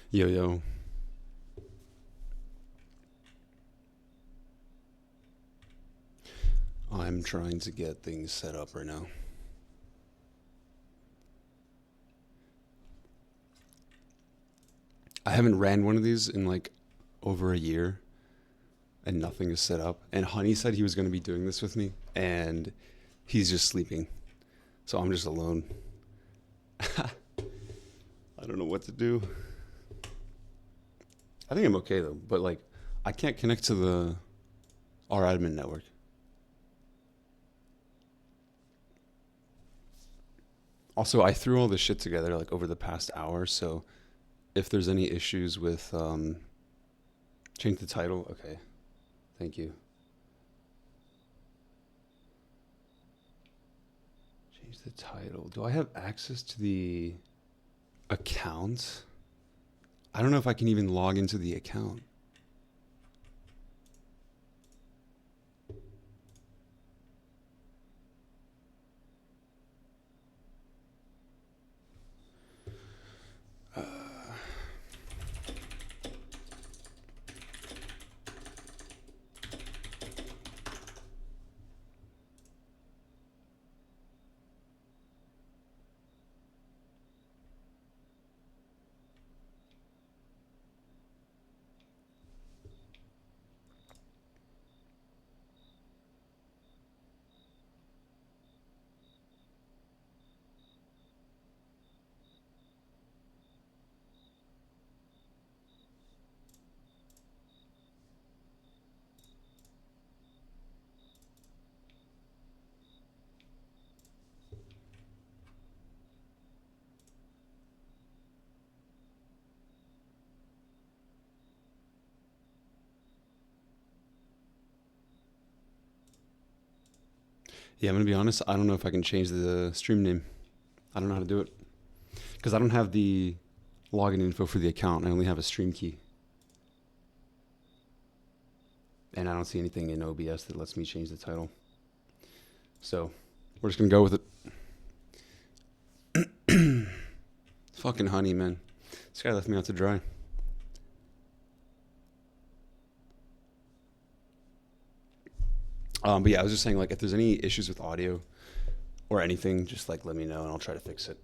Yo, yo. I'm trying to get things set up right now. I haven't ran one of these in like over a year and nothing is set up. And Honey said he was going to be doing this with me and he's just sleeping. So I'm just alone. I don't know what to do. I think I'm okay though, but like I can't connect to the our admin network. Also, I threw all this shit together like over the past hour, so if there's any issues with change the title, okay. Thank you. Change the title. Do I have access to the account? I don't know if I can even log into the account. Yeah, I'm gonna be honest. I don't know if I can change the stream name. I don't know how to do it because I don't have the login info for the account. I only have a stream key, and I don't see anything in OBS that lets me change the title. So we're just gonna go with it. Fucking Honey, man. This guy left me out to dry. But yeah, I was just saying, like, if there's any issues with audio or anything, just like let me know and I'll try to fix it.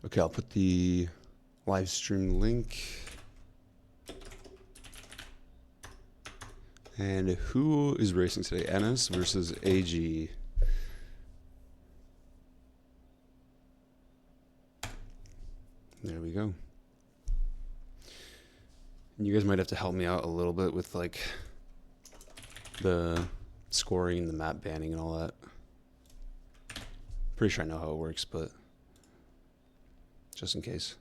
Okay, I'll put the live stream link. And who is racing today? Ennis versus AG. There we go. And you guys might have to help me out a little bit with like the scoring, the map banning and all that. Pretty sure I know how it works, but just in case.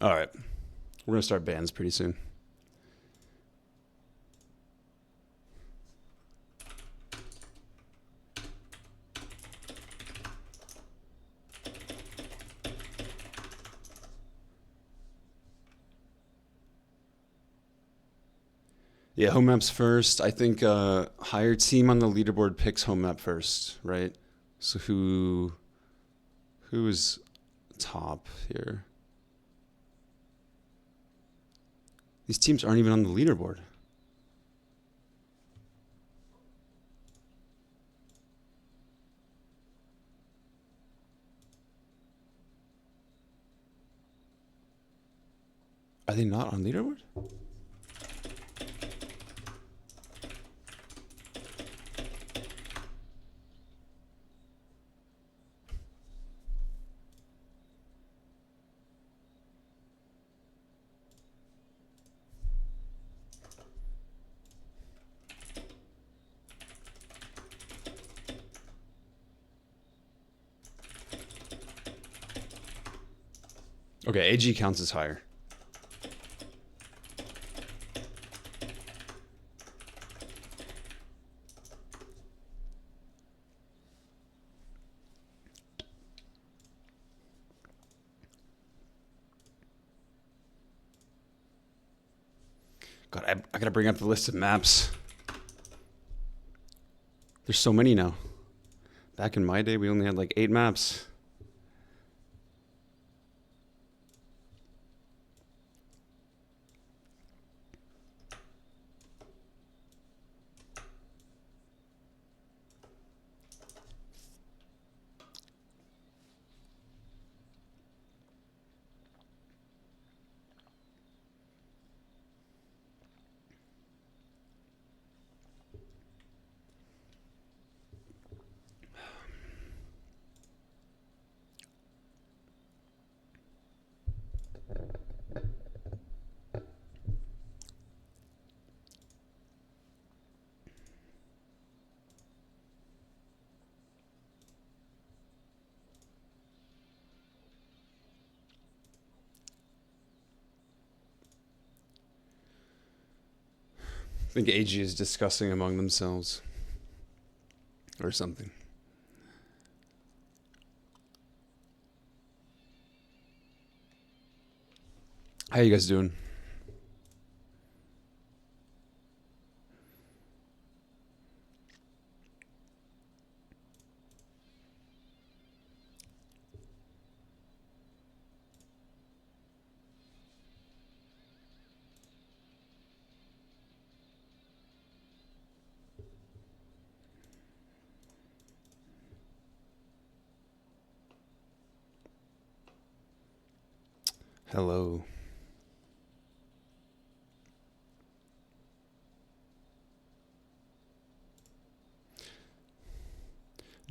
All right. We're going to start bans pretty soon. Yeah, home maps first. I think higher team on the leaderboard picks home map first, right? So who is top here? These teams aren't even on the leaderboard. Are they not on leaderboard? Okay, AG counts as higher. God, I gotta bring up the list of maps. There's so many now. Back in my day, we only had like 8 maps. I think AG is discussing among themselves. Or something. How you guys doing? Hello.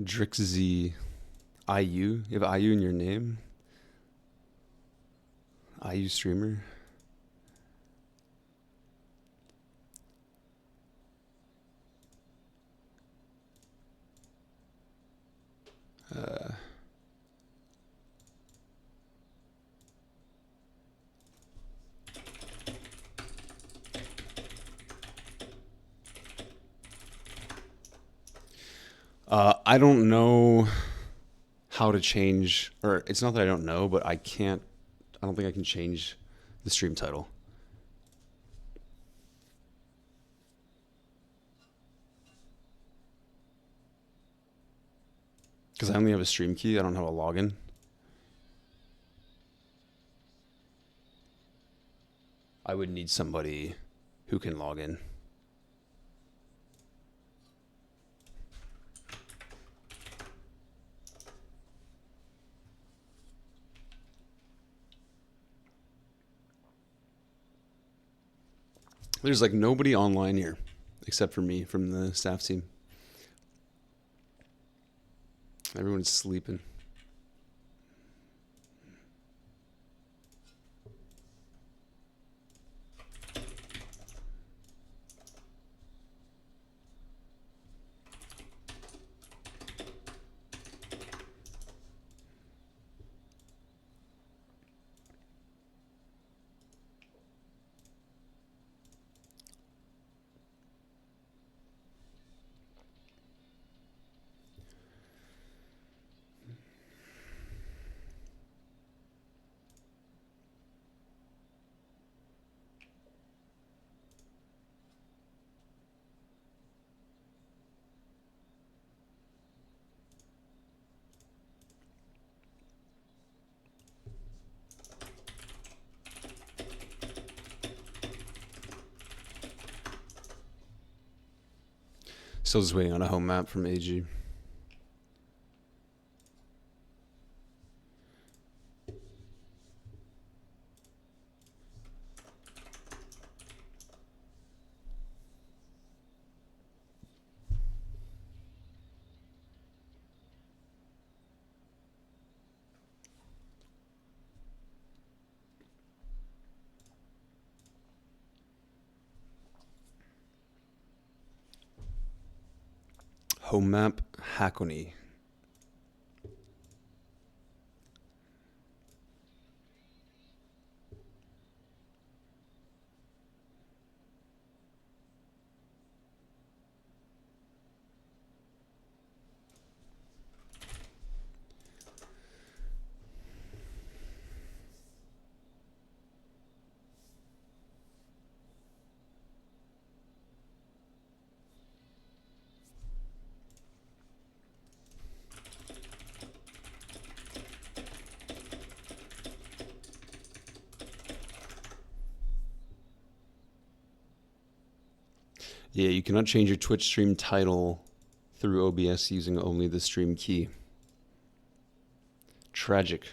Drixzy IU? You have IU in your name? IU streamer? I don't know how to change, or it's not that I don't know, but I don't think I can change the stream title. Because I only have a stream key, I don't have a login. I would need somebody who can log in. There's like nobody online here except for me from the staff team. Everyone's sleeping. Still just waiting on a home map from AG. Home map, Hakone. Yeah, you cannot change your Twitch stream title through OBS using only the stream key. Tragic.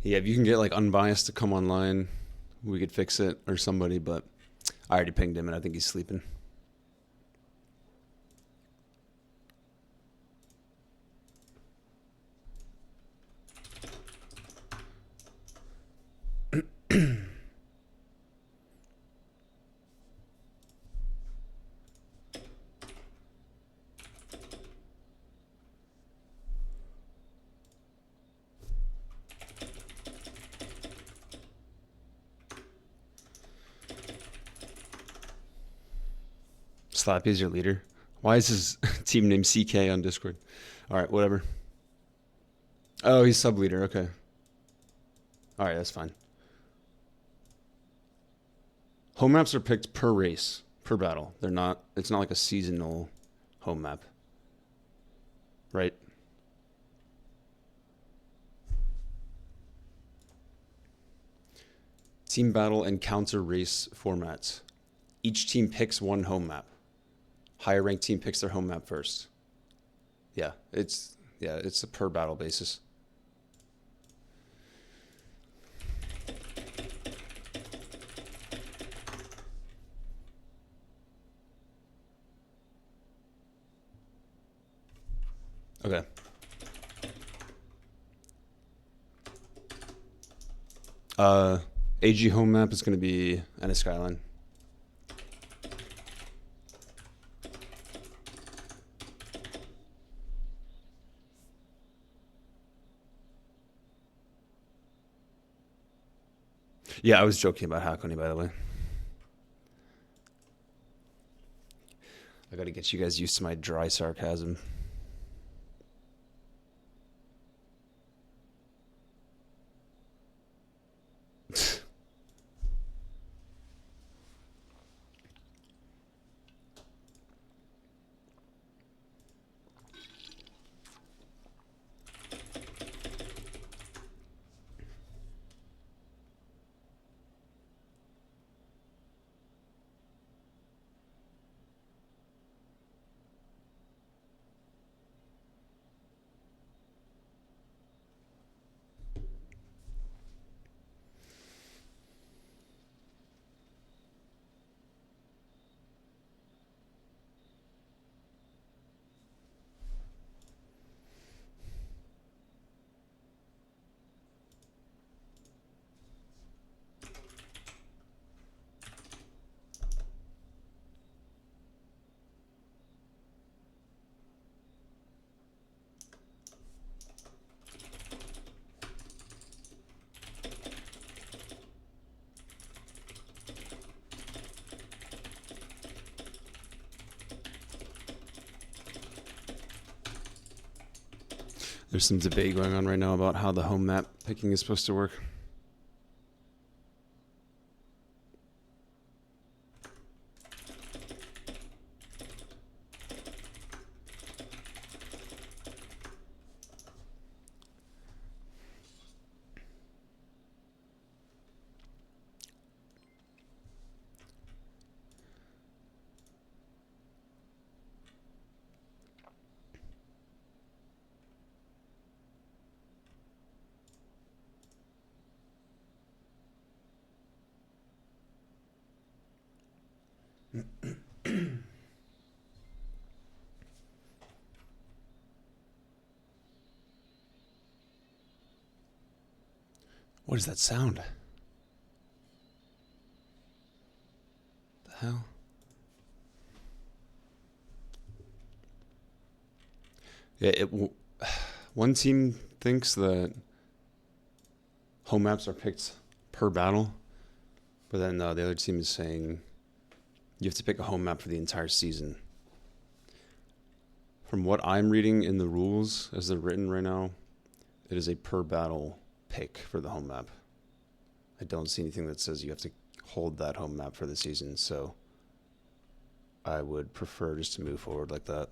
Yeah, if you can get like Unbiased to come online, we could fix it, or somebody, but I already pinged him and I think he's sleeping. Slappy's your leader. Why is his team name CK on Discord? All right, whatever. Oh, he's sub leader. Okay. All right, that's fine. Home maps are picked per race, per battle. They're not. It's not like a seasonal home map, right? Team battle and counter race formats. Each team picks one home map. Higher ranked team picks their home map first. Yeah, it's a per battle basis. Okay. AG home map is going to be Enna Skyline. Yeah, I was joking about Hakone, by the way. I got to get you guys used to my dry sarcasm. There's some debate going on right now about how the home map picking is supposed to work. What is that sound? The hell? Yeah, one team thinks that home maps are picked per battle, but then the other team is saying you have to pick a home map for the entire season. From what I'm reading in the rules as they're written right now, it is a per battle pick for the home map. I don't see anything that says you have to hold that home map for the season, so I would prefer just to move forward like that.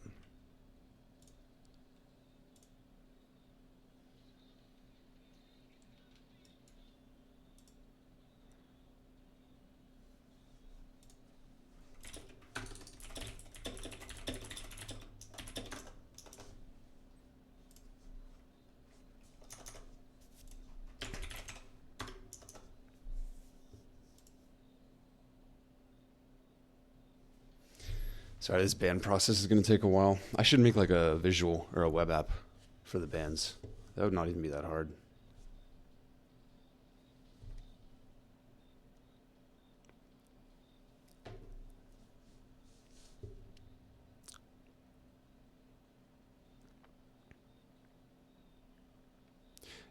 Sorry, this band process is going to take a while. I should make like a visual or a web app for the bands. That would not even be that hard.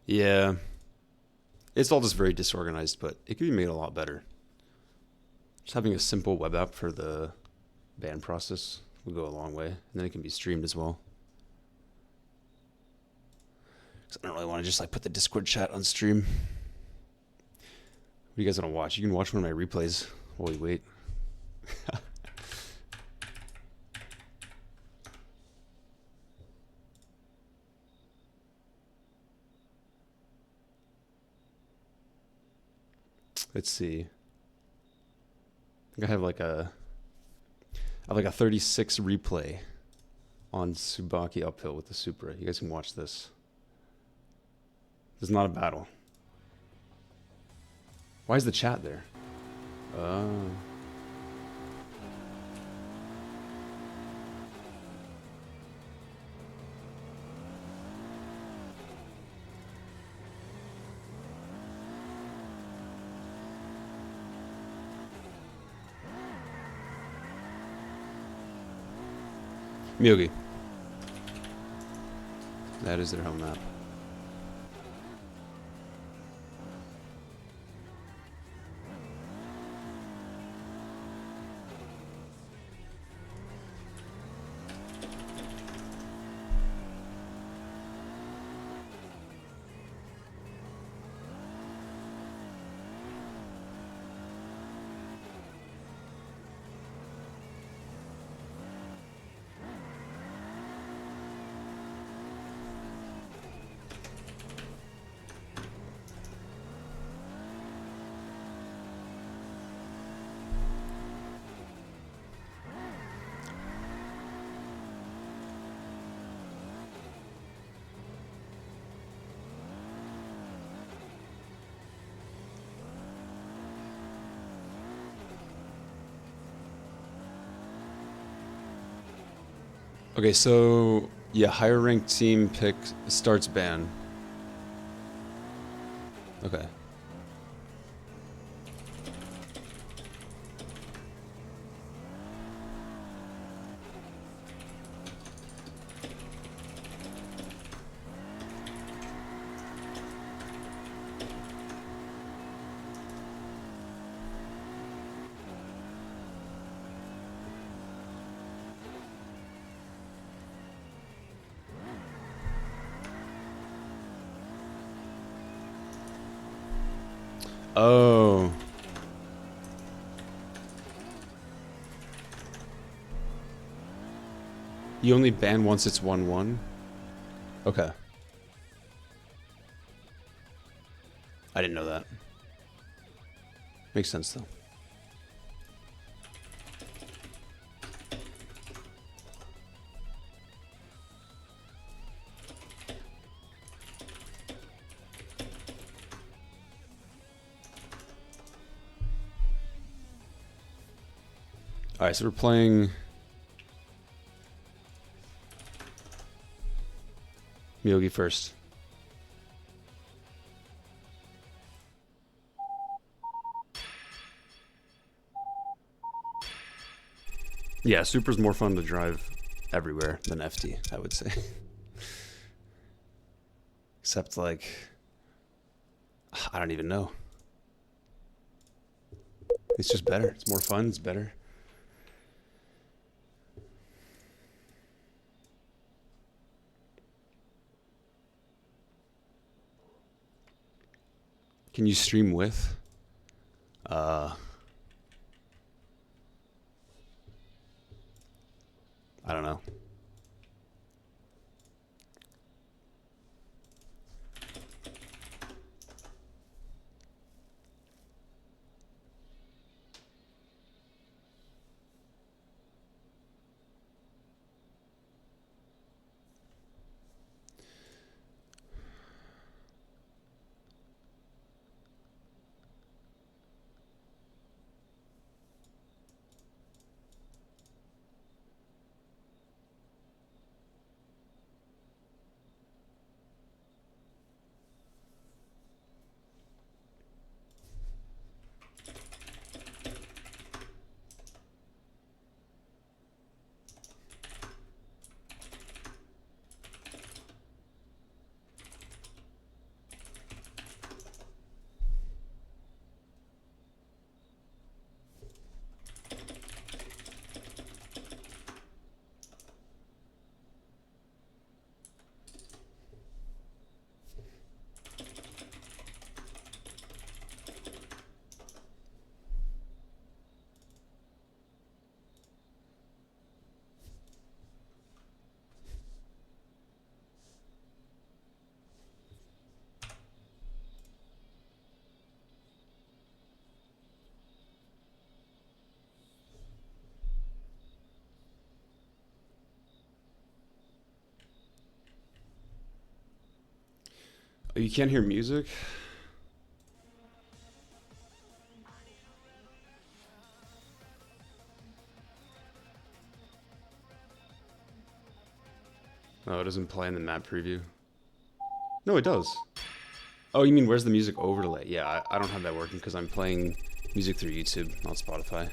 Yeah, it's all just very disorganized, but it could be made a lot better. Just having a simple web app for the band process will go a long way, and then it can be streamed as well. 'Cause I don't really want to just like put the Discord chat on stream. What do you guys want to watch? You can watch one of my replays while we wait. Let's see. I think I have like a 36 replay on Subaki Uphill with the Supra. You guys can watch this. This is not a battle. Why is the chat there? Oh. Myogi. That is their home map. Okay, so yeah, higher ranked team starts ban. Okay. Oh. You only ban once it's 1-1? Okay. I didn't know that. Makes sense, though. Alright, so we're playing Myogi first. Yeah, Supra's more fun to drive everywhere than FD, I would say. Except, like, I don't even know. It's just better. It's more fun. It's better. Can you stream with? I don't know. Oh, you can't hear music? Oh, it doesn't play in the map preview. No, it does. Oh, you mean where's the music overlay? Yeah, I don't have that working because I'm playing music through YouTube, not Spotify.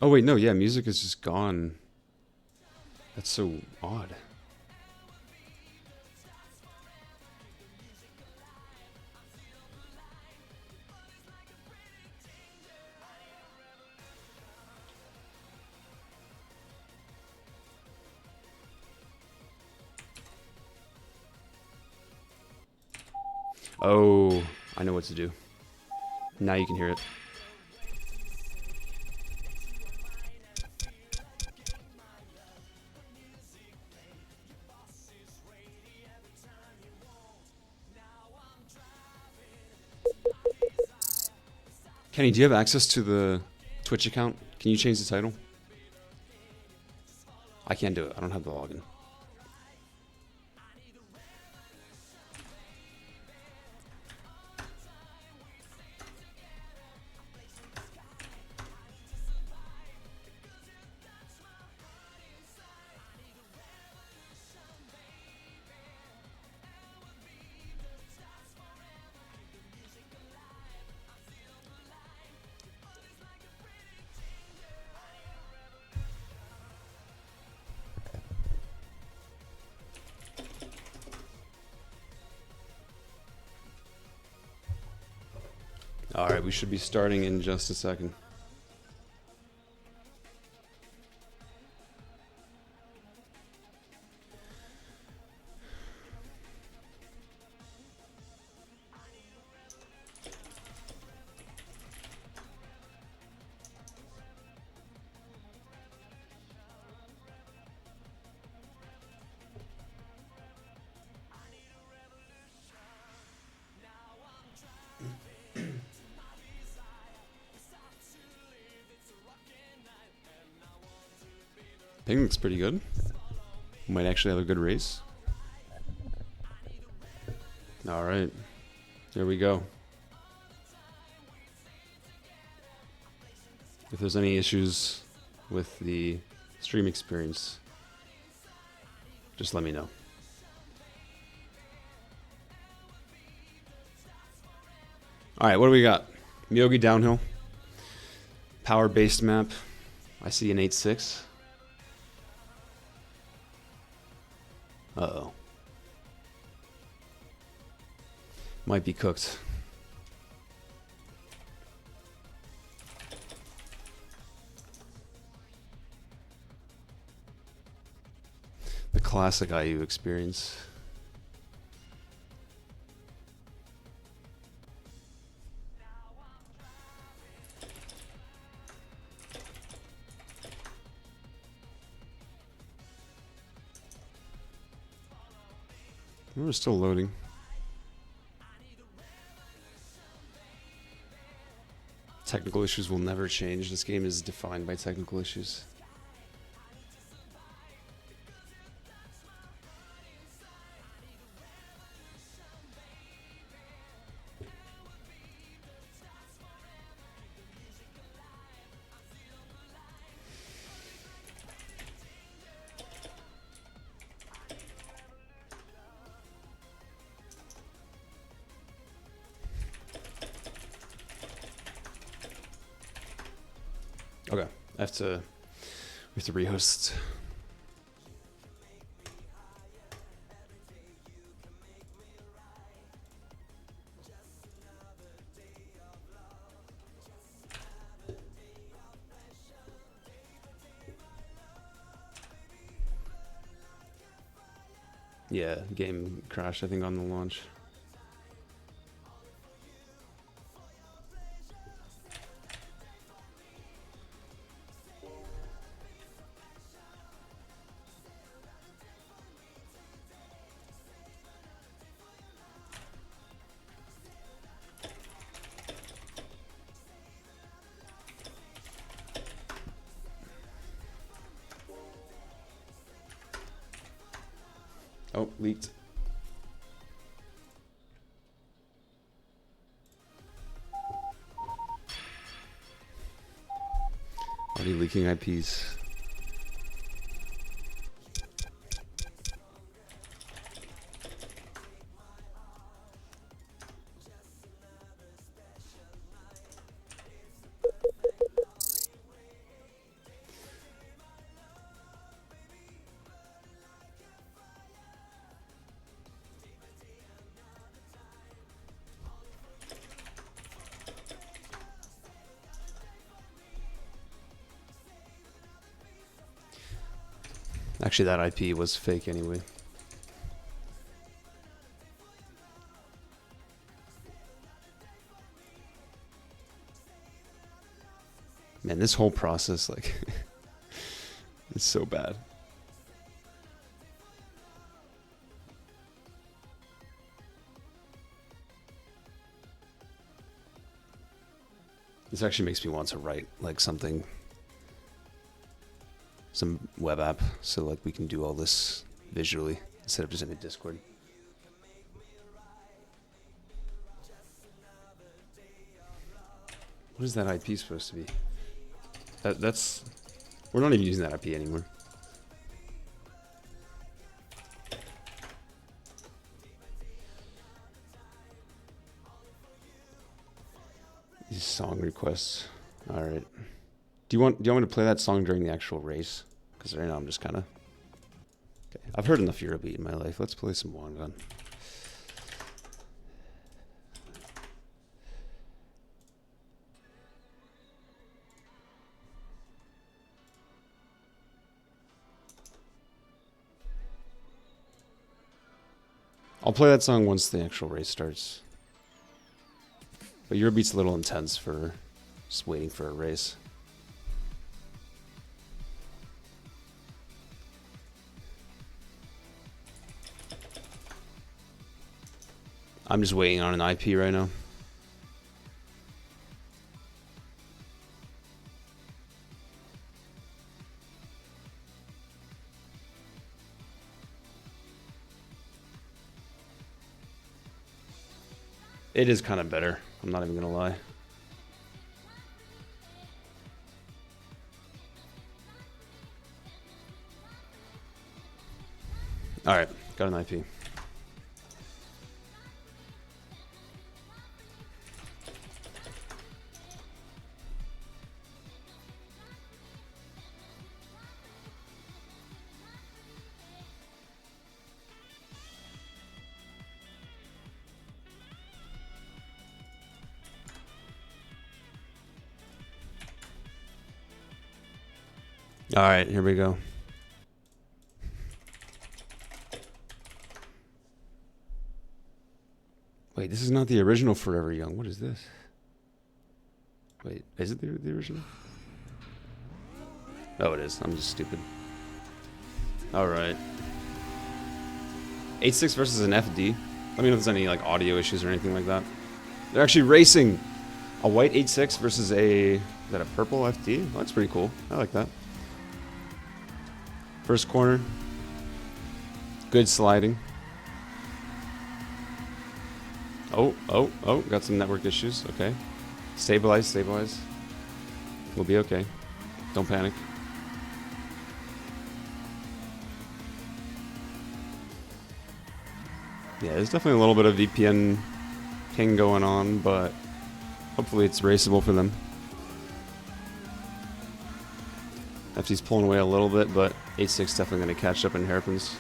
Oh wait, no, yeah, music is just gone. That's so odd. Oh, I know what to do. Now you can hear it. Kenny, do you have access to the Twitch account? Can you change the title? I can't do it. I don't have the login. All right, we should be starting in just a second. Ping looks pretty good. Might actually have a good race. All right, here we go. If there's any issues with the stream experience, Just let me know. All right, what do we got? Myogi Downhill. Power-based map. I see an 8-6. Uh-oh. Might be cooked. The classic IU experience. We're still loading. Technical issues will never change. This game is defined by technical issues. Okay, we have to rehost. Yeah, game crashed, I think, on the launch. Oh, leaked. Already leaking IPs. Actually, that IP was fake anyway. Man, this whole process, like, is so bad. This actually makes me want to write, like, something, some web app, so, like, we can do all this visually instead of just in a Discord. What is that IP supposed to be? That's... We're not even using that IP anymore. These song requests. All right. Do you want me to play that song during the actual race? Because right now I'm just kind of... Okay. I've heard enough Eurobeat in my life. Let's play some Wangan. I'll play that song once the actual race starts. But Eurobeat's a little intense for just waiting for a race. I'm just waiting on an IP right now. It is kind of better. I'm not even gonna lie. All right, got an IP. All right, here we go. Wait, this is not the original Forever Young. What is this? Wait, is it the original? Oh, it is. I'm just stupid. All right. 8.6 versus an FD. Let me know if there's any like audio issues or anything like that. They're actually racing a white 8.6 versus a, is that a purple FD? Oh, that's pretty cool. I like that. First corner. Good sliding. Oh, got some network issues. Okay. Stabilize. We'll be okay. Don't panic. Yeah, there's definitely a little bit of VPN ping going on, but hopefully it's raceable for them. FD's pulling away a little bit, but 8.6 definitely going to catch up in hairpins.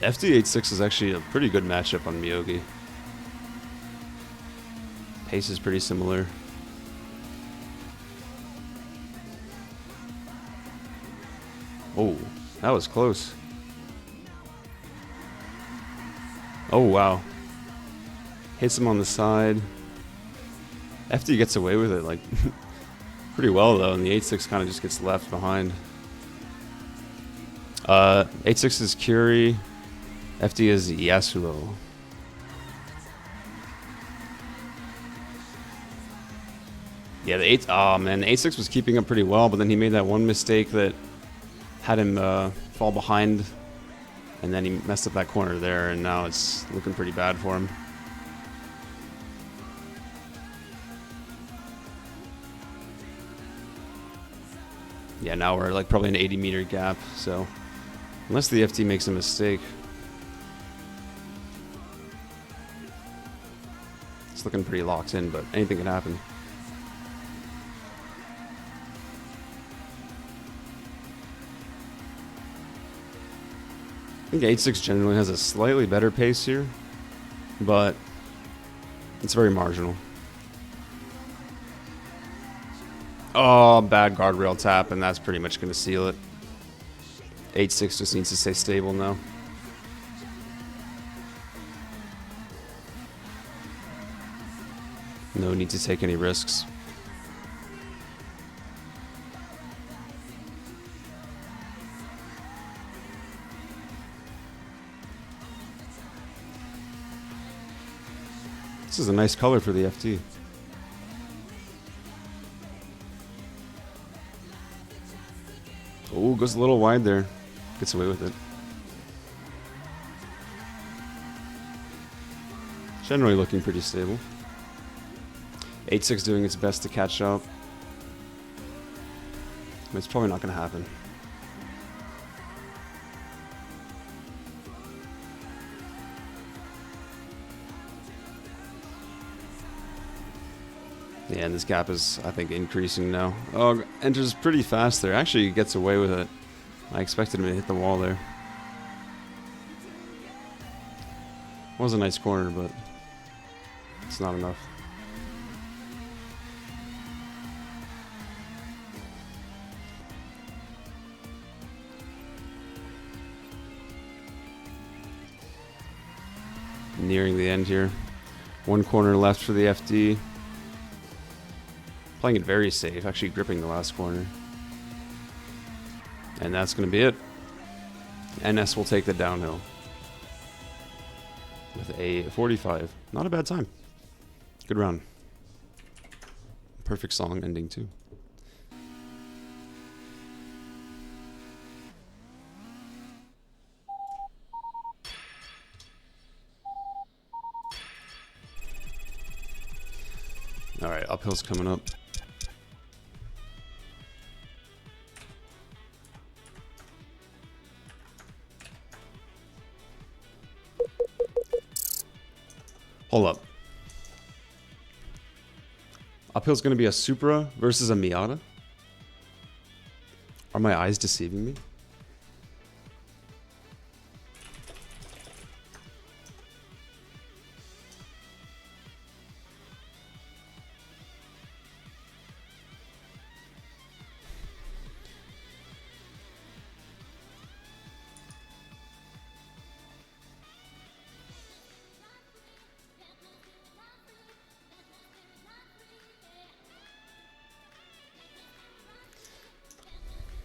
FD 8.6 is actually a pretty good matchup on Myogi. Pace is pretty similar. Oh, that was close. Oh, wow. Hits him on the side. FD gets away with it, like, pretty well, though, and the 8.6 kind of just gets left behind. 8.6 is Curie. FD is Yasuo. Yeah, the 8.6 was keeping up pretty well, but then he made that one mistake that had him fall behind, and then he messed up that corner there, and now it's looking pretty bad for him. Yeah, now we're like probably an 80-meter gap, so unless the FD makes a mistake. It's looking pretty locked in, but anything can happen. I think 8.6 generally has a slightly better pace here, but it's very marginal. Oh, bad guardrail tap, and that's pretty much going to seal it. 8.6 just needs to stay stable now. No need to take any risks. This is a nice color for the FT. Oh, goes a little wide there. Gets away with it. Generally looking pretty stable. 8.6 doing its best to catch up. But it's probably not going to happen. Yeah, and this gap is, I think, increasing now. Oh, enters pretty fast there. Actually, gets away with it. I expected him to hit the wall there. Was a nice corner, but it's not enough. Nearing the end here. One corner left for the FD. Playing it very safe, actually gripping the last corner. And that's going to be it. NS will take the downhill with a 45. Not a bad time. Good round. Perfect song ending too. All right, uphill's coming up. Hold up. Uphill's going to be a Supra versus a Miata? Are my eyes deceiving me?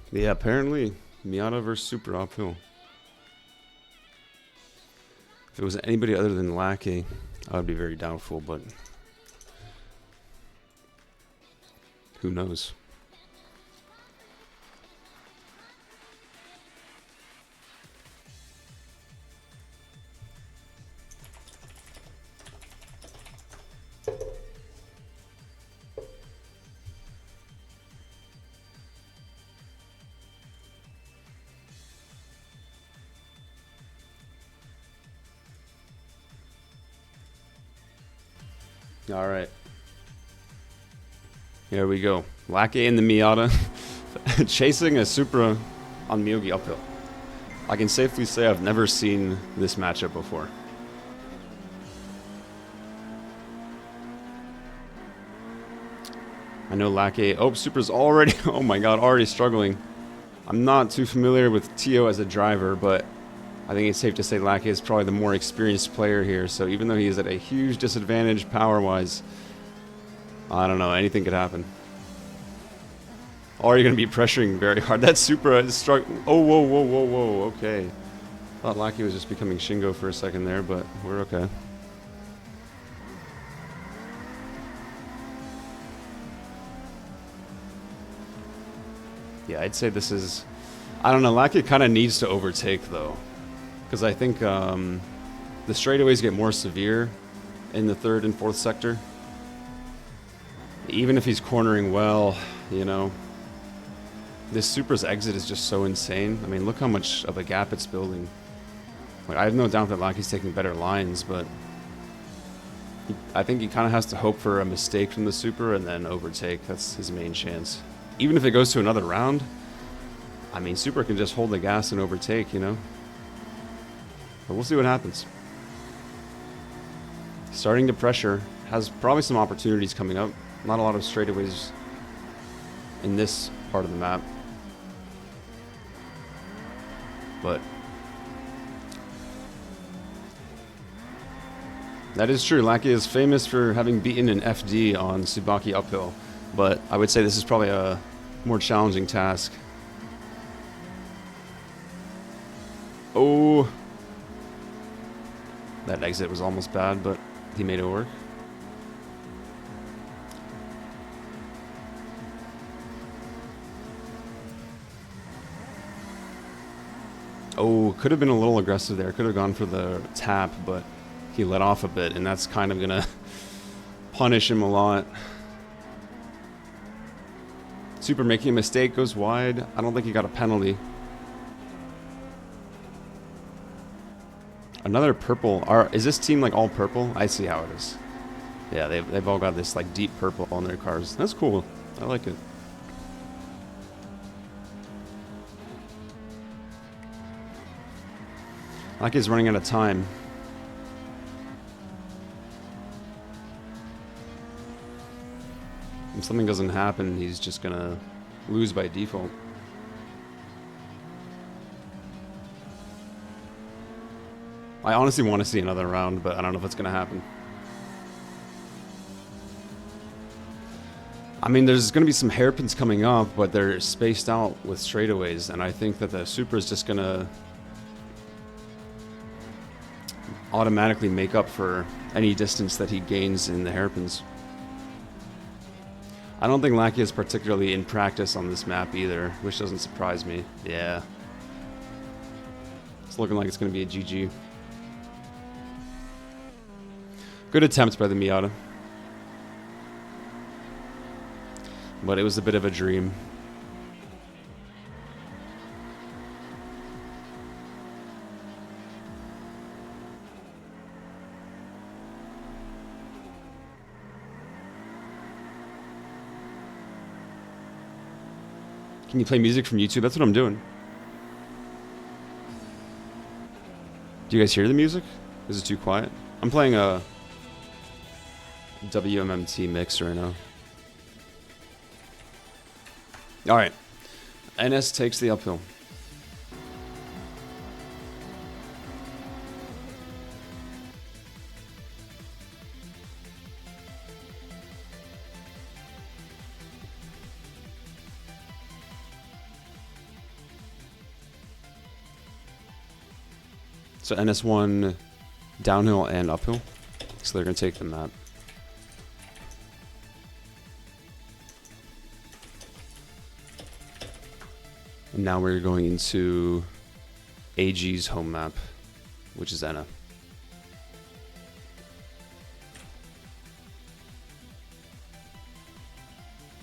Yeah, apparently Miata versus Supra uphill. If it was anybody other than Lackey, I would be very doubtful, but who knows? All right. Here we go. Lackey and the Miata chasing a Supra on Myogi Uphill. I can safely say I've never seen this matchup before. I know Lackey. Oh, Supra's already, oh my god, already struggling. I'm not too familiar with Tio as a driver, but I think it's safe to say Lackey is probably the more experienced player here. So even though he is at a huge disadvantage power-wise, I don't know, anything could happen. Already going to be pressuring very hard. That Supra is struggling. Oh, whoa, whoa, whoa, whoa, okay. Thought Lackey was just becoming Shingo for a second there, but we're okay. Yeah, I'd say this is... I don't know, Lackey kind of needs to overtake, though. Because I think the straightaways get more severe in the third and fourth sector. Even if he's cornering well, you know. This Supra's exit is just so insane. I mean, look how much of a gap it's building. Like, I have no doubt that Lackey's taking better lines, but I think he kind of has to hope for a mistake from the Supra and then overtake. That's his main chance. Even if it goes to another round, I mean, Supra can just hold the gas and overtake, you know? But we'll see what happens. Starting to pressure. Has probably some opportunities coming up. Not a lot of straightaways in this part of the map. But that is true. Lackey is famous for having beaten an FD on Tsubaki Uphill. But I would say this is probably a more challenging task. Oh. That exit was almost bad, but he made it work. Oh, could have been a little aggressive there. Could have gone for the tap, but he let off a bit, and that's kind of going to punish him a lot. Supra making a mistake, goes wide. I don't think he got a penalty. Another purple. Is this team like all purple? I see how it is. Yeah, they've all got this like deep purple on their cars. That's cool. I like it. Like he's running out of time. If something doesn't happen, he's just gonna lose by default. I honestly want to see another round, but I don't know if it's gonna happen. I mean, there's going to be some hairpins coming up, but they're spaced out with straightaways, and I think that the Supra is just going to automatically make up for any distance that he gains in the hairpins. I don't think Lackey is particularly in practice on this map either, which doesn't surprise me. Yeah. It's looking like it's going to be a GG. Good attempt by the Miata. But it was a bit of a dream. Can you play music from YouTube? That's what I'm doing. Do you guys hear the music? Is it too quiet? I'm playing a WMMT mix right now. Alright. NS takes the uphill. So NS1 downhill and uphill. So they're going to take the map. And now we're going into AG's home map, which is Enna.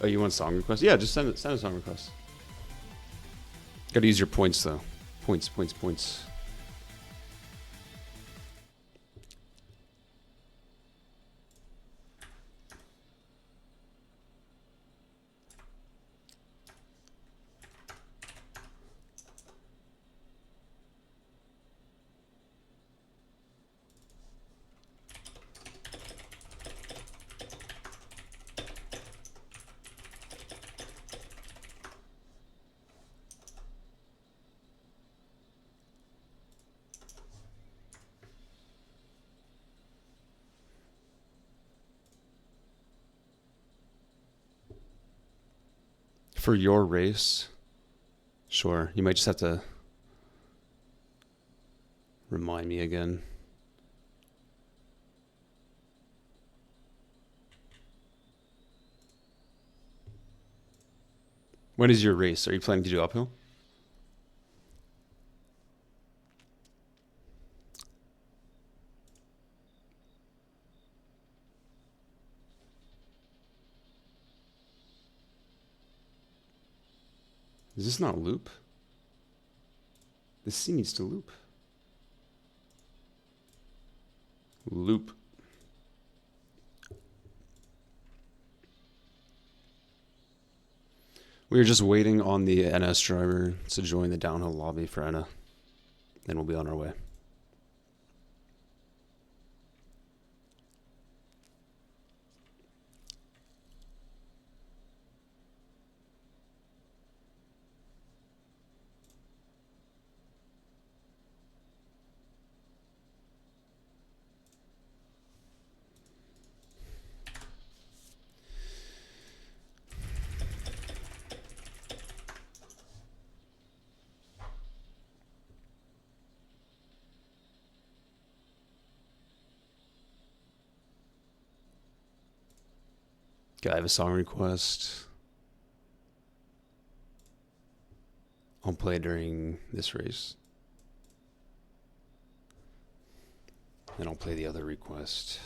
Oh, you want a song request? Yeah, just send a song request. Gotta use your points though. Points. For your race, sure. You might just have to remind me again. When is your race? Are you planning to do uphill? Is this not loop? This C needs to loop. Loop. We are just waiting on the NS driver to join the downhill lobby for Enna. Then we'll be on our way. Okay, I have a song request. I'll play during this race. Then I'll play the other request.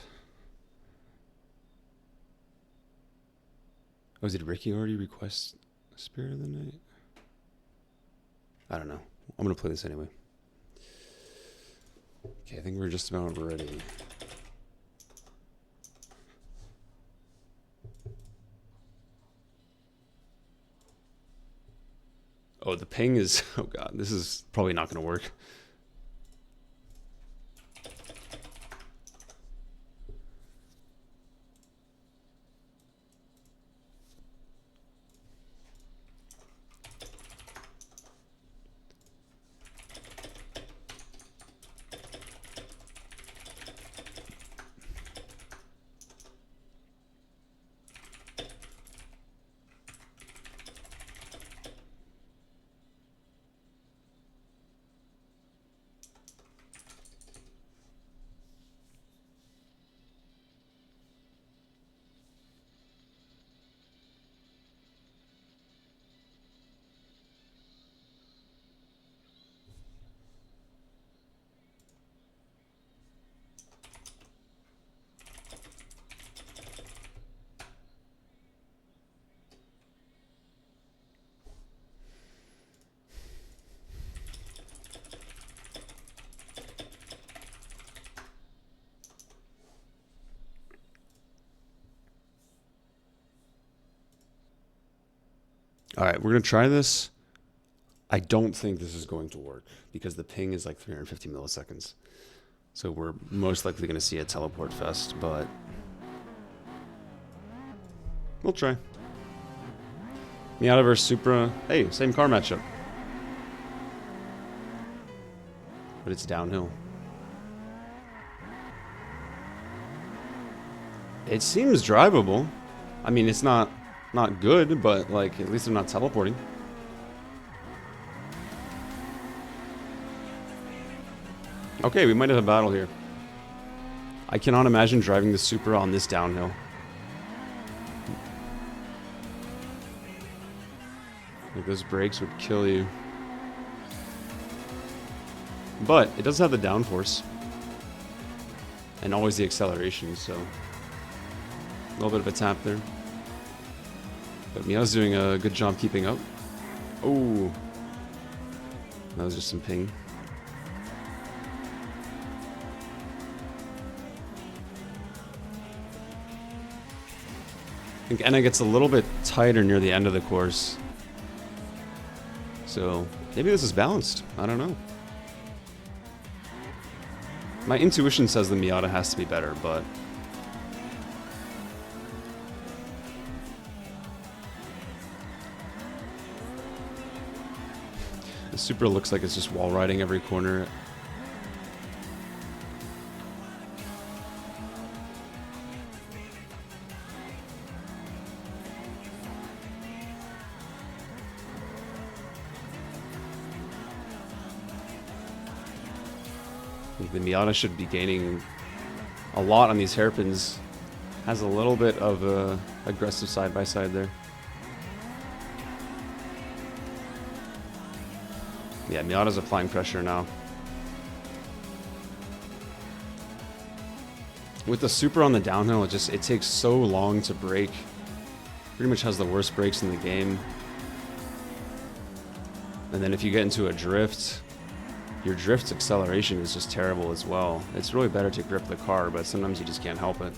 Oh, did Ricky already request Spirit of the Night? I don't know. I'm going to play this anyway. Okay, I think we're just about ready. Oh, the ping is... Oh, God. This is probably not going to work. All right, we're going to try this. I don't think this is going to work because the ping is like 350 milliseconds. So we're most likely going to see a teleport fest, but we'll try. Miata versus Supra. Hey, same car matchup. But it's downhill. It seems drivable. I mean, it's not good, but like at least I'm not teleporting. Okay, we might have a battle here. I cannot imagine driving the Supra on this downhill. Like those brakes would kill you. But it does have the downforce. And always the acceleration, so a little bit of a tap there. But Mia's doing a good job keeping up. Oh, that was just some ping. I think Enna gets a little bit tighter near the end of the course. So maybe this is balanced. I don't know. My intuition says the Miata has to be better, but the Supra looks like it's just wall riding every corner. The Miata should be gaining a lot on these hairpins. Has a little bit of a aggressive side-by-side there. Yeah, Miata's applying pressure now. With the Supra on the downhill, it takes so long to brake. Pretty much has the worst brakes in the game. And then if you get into a drift, your drift's acceleration is just terrible as well. It's really better to grip the car, but sometimes you just can't help it.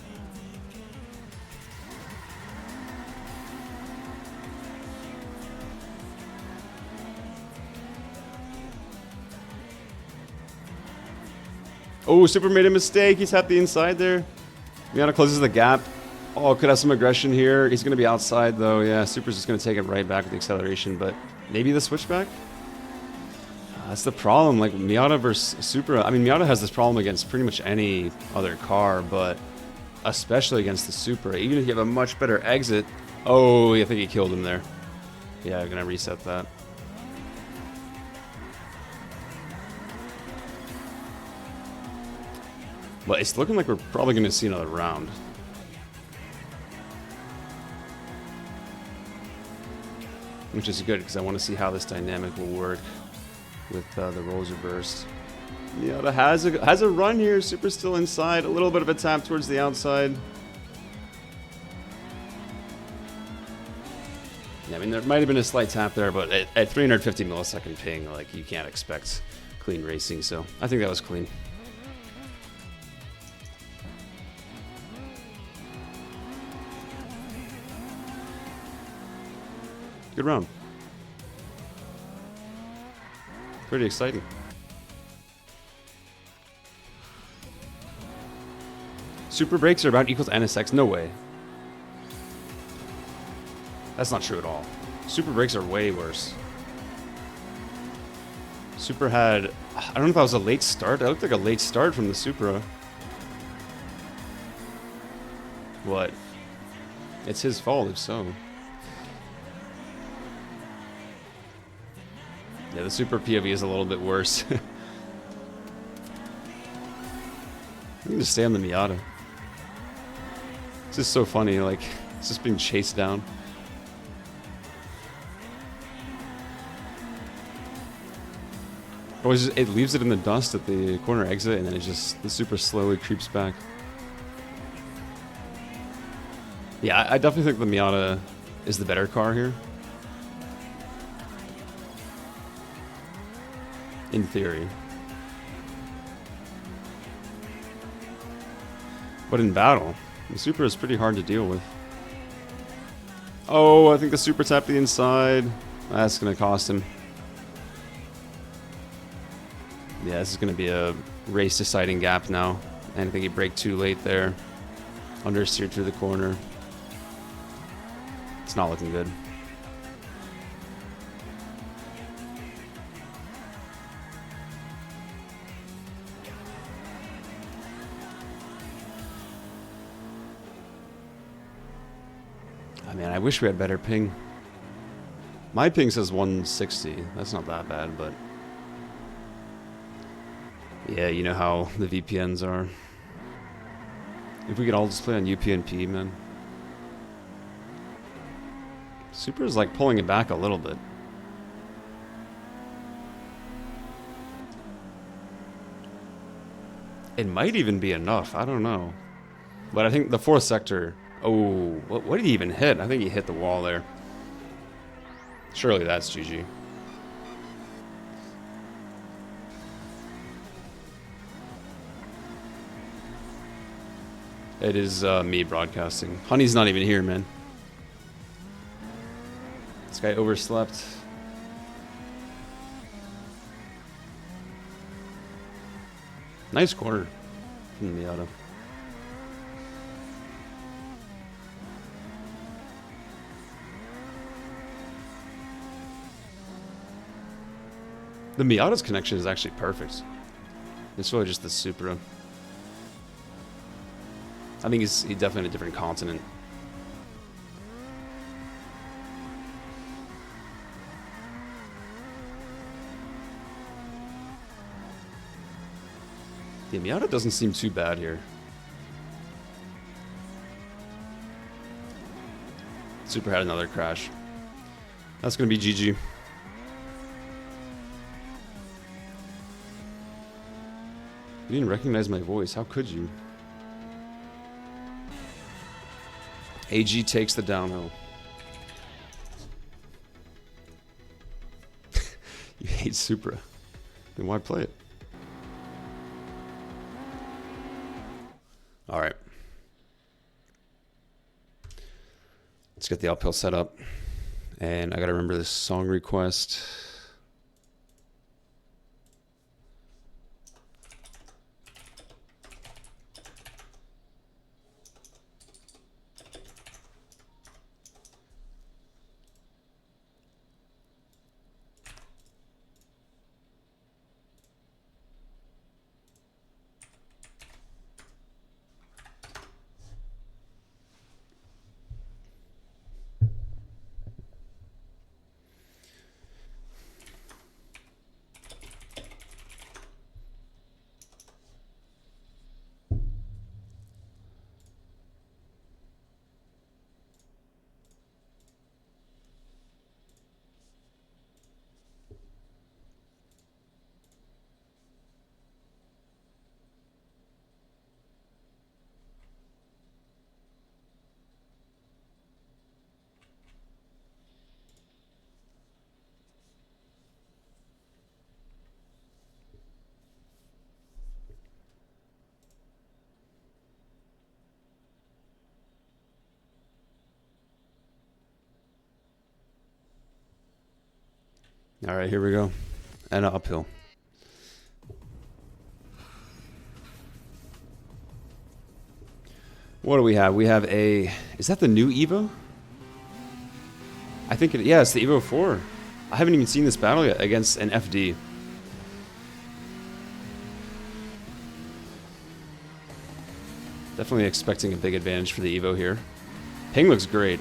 Oh, Super made a mistake. He's at the inside there. Miata closes the gap. Oh, could have some aggression here. He's going to be outside, though. Yeah, Super's just going to take it right back with the acceleration, but maybe the switchback? That's the problem, like Miata versus Supra. I mean, Miata has this problem against pretty much any other car, but especially against the Supra. Even if you have a much better exit. Oh, I think he killed him there. Yeah, I'm going to reset that. But it's looking like we're probably going to see another round. Which is good, because I want to see how this dynamic will work with the roles reversed. Miata has a run here. Supra's still inside. A little bit of a tap towards the outside. Yeah, I mean, there might have been a slight tap there, but at 350 millisecond ping, like, you can't expect clean racing, so I think that was clean. Good round. Pretty exciting. Super brakes are about equal to NSX? No way. That's not true at all. Super brakes are way worse. Supra had... I don't know if that was a late start. That looked like a late start from the Supra. What? It's his fault if so. Yeah, the Supra POV is a little bit worse. I need to stay on the Miata. It's just so funny, like, it's just being chased down. Or it leaves it in the dust at the corner exit, and then the Supra slowly creeps back. Yeah, I definitely think the Miata is the better car here. In theory. But in battle, the Supra is pretty hard to deal with. Oh, I think the super tap to the inside. That's going to cost him. Yeah, this is going to be a race deciding gap now. And I think he braked too late there. Understeered through the corner. It's not looking good. I mean, I wish we had better ping. My ping says 160. That's not that bad, but... yeah, you know how the VPNs are. If we could all just play on UPnP, man. Super is like pulling it back a little bit. It might even be enough. I don't know. But I think the fourth sector... oh, what did he even hit? I think he hit the wall there. Surely that's GG. It is me broadcasting. Honey's not even here, man. This guy overslept. Nice corner from the Miata. The Miata's connection is actually perfect. It's really just the Supra. I think he's definitely in a different continent. The Miata doesn't seem too bad here. Super had another crash. That's going to be GG. You didn't recognize my voice. How could you? AG takes the downhill. You hate Supra. Then why play it? All right. Let's get the uphill set up. And I got to remember this song request. All right, here we go. Enna uphill. What do we have? We have a... is that the new Evo? I think it... yeah, it's the Evo 4. I haven't even seen this battle yet against an FD. Definitely expecting a big advantage for the Evo here. Ping looks great.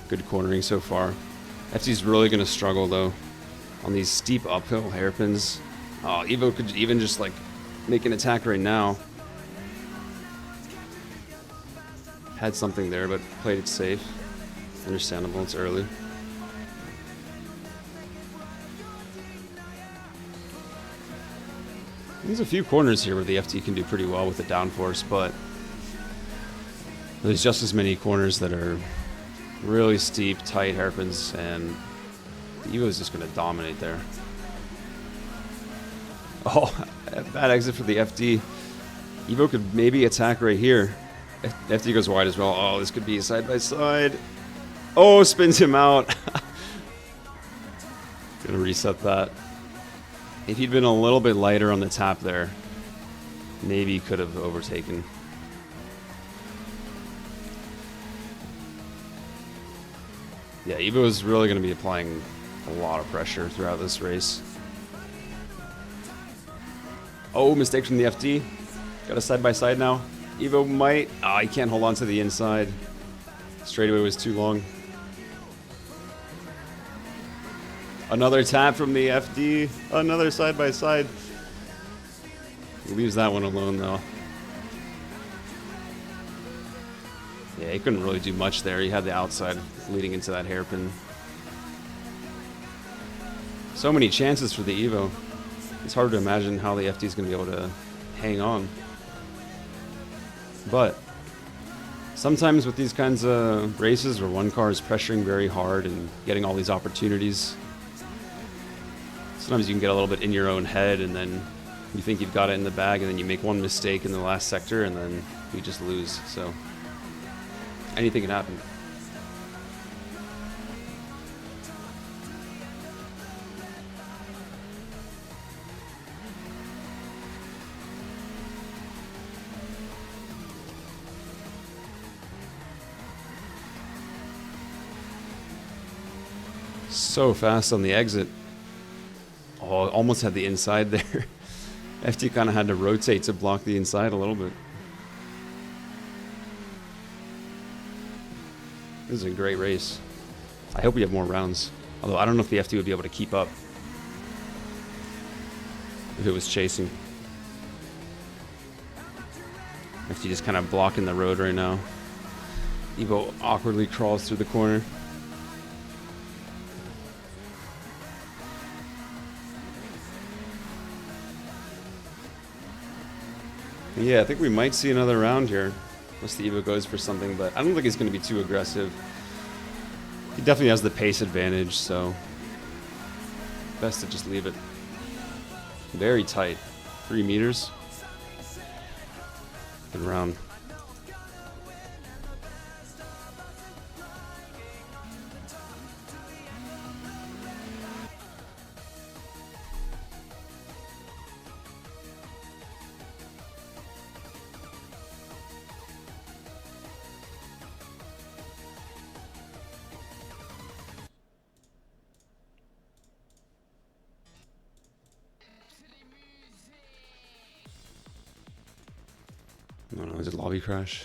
Good cornering so far. FD's really going to struggle, though, on these steep uphill hairpins. Oh, Evo could even just, like, make an attack right now. Had something there, but played it safe. Understandable, it's early. There's a few corners here where the FD can do pretty well with the downforce, but there's just as many corners that are really steep, tight hairpins, and the Evo is just going to dominate there. Oh, bad exit for the FD. Evo could maybe attack right here. FD goes wide as well. Oh, this could be a side by side. Oh, spins him out. Gonna reset that. If he'd been a little bit lighter on the tap there, maybe he could have overtaken. Yeah, Evo is really going to be applying a lot of pressure throughout this race. Oh, mistake from the FD. Got a side-by-side now. Evo might... Oh, he can't hold on to the inside. Straightaway was too long. Another tap from the FD. Another side-by-side. He leaves that one alone, though. Yeah, he couldn't really do much there. He had the outside leading into that hairpin. So many chances for the Evo. It's hard to imagine how the FD is going to be able to hang on. But sometimes with these kinds of races where one car is pressuring very hard and getting all these opportunities, sometimes you can get a little bit in your own head and then you think you've got it in the bag and then you make one mistake in the last sector and then you just lose. So anything can happen. So fast on the exit. Oh, almost had the inside there. FT kind of had to rotate to block the inside a little bit. This is a great race. I hope we have more rounds. Although I don't know if the FT would be able to keep up if it was chasing. FT just kind of blocking the road right now. Evo awkwardly crawls through the corner. Yeah, I think we might see another round here. Unless the Evo goes for something, but I don't think he's going to be too aggressive. He definitely has the pace advantage, so best to just leave it. Very tight. 3 meters. Good round. Oh no, is it lobby crash?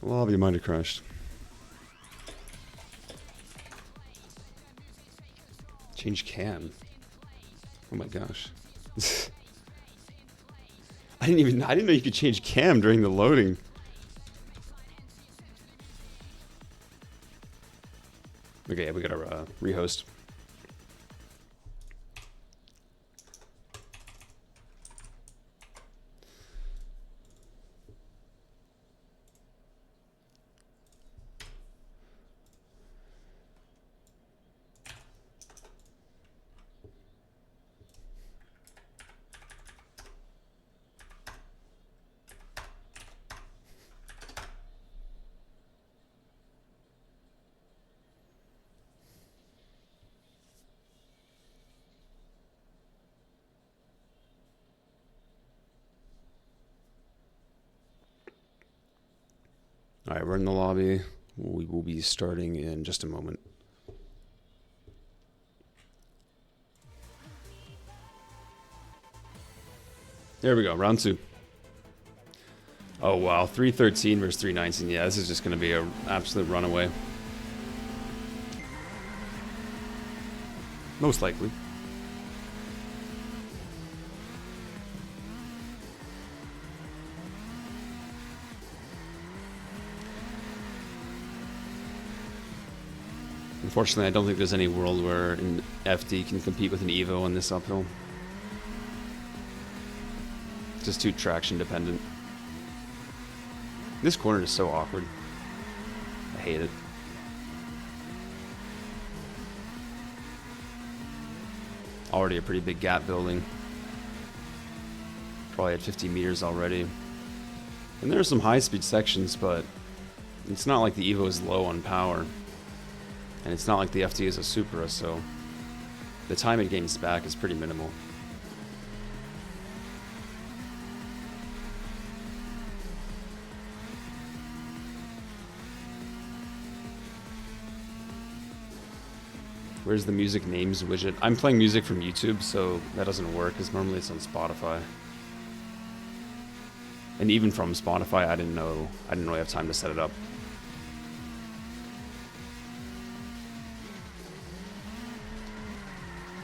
Lobby might have crashed. Change cam. Oh my gosh. I didn't know you could change cam during the loading. Okay, we gotta rehost. All right, we're in the lobby. We will be starting in just a moment. There we go, round 2. Oh wow, 313 versus 319. Yeah, this is just going to be an absolute runaway. Most likely. Unfortunately, I don't think there's any world where an FD can compete with an Evo on this uphill. Just too traction dependent. This corner is so awkward. I hate it. Already a pretty big gap building. Probably at 50 meters already. And there are some high-speed sections, but it's not like the Evo is low on power. And it's not like the FD is a Supra, so the time it gains back is pretty minimal. Where's the music names widget? I'm playing music from YouTube, so that doesn't work, because normally it's on Spotify. And even from Spotify, I didn't really have time to set it up.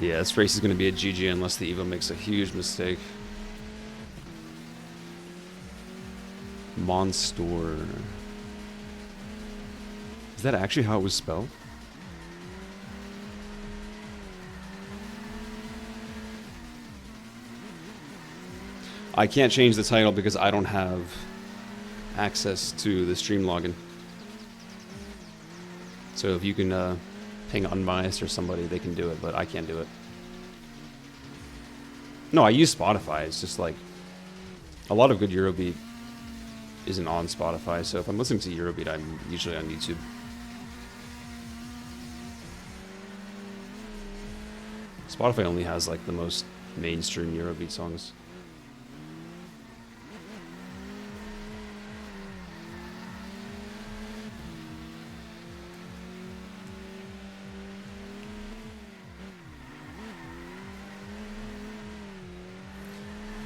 Yeah, this race is going to be a GG unless the Evo makes a huge mistake. Monster. Is that actually how it was spelled? I can't change the title because I don't have access to the stream login. So if you can ping Unbiased or somebody, they can do it, but I can't do it. No, I use Spotify. It's just like a lot of good Eurobeat isn't on Spotify, so if I'm listening to Eurobeat, I'm usually on YouTube. Spotify only has like the most mainstream Eurobeat songs.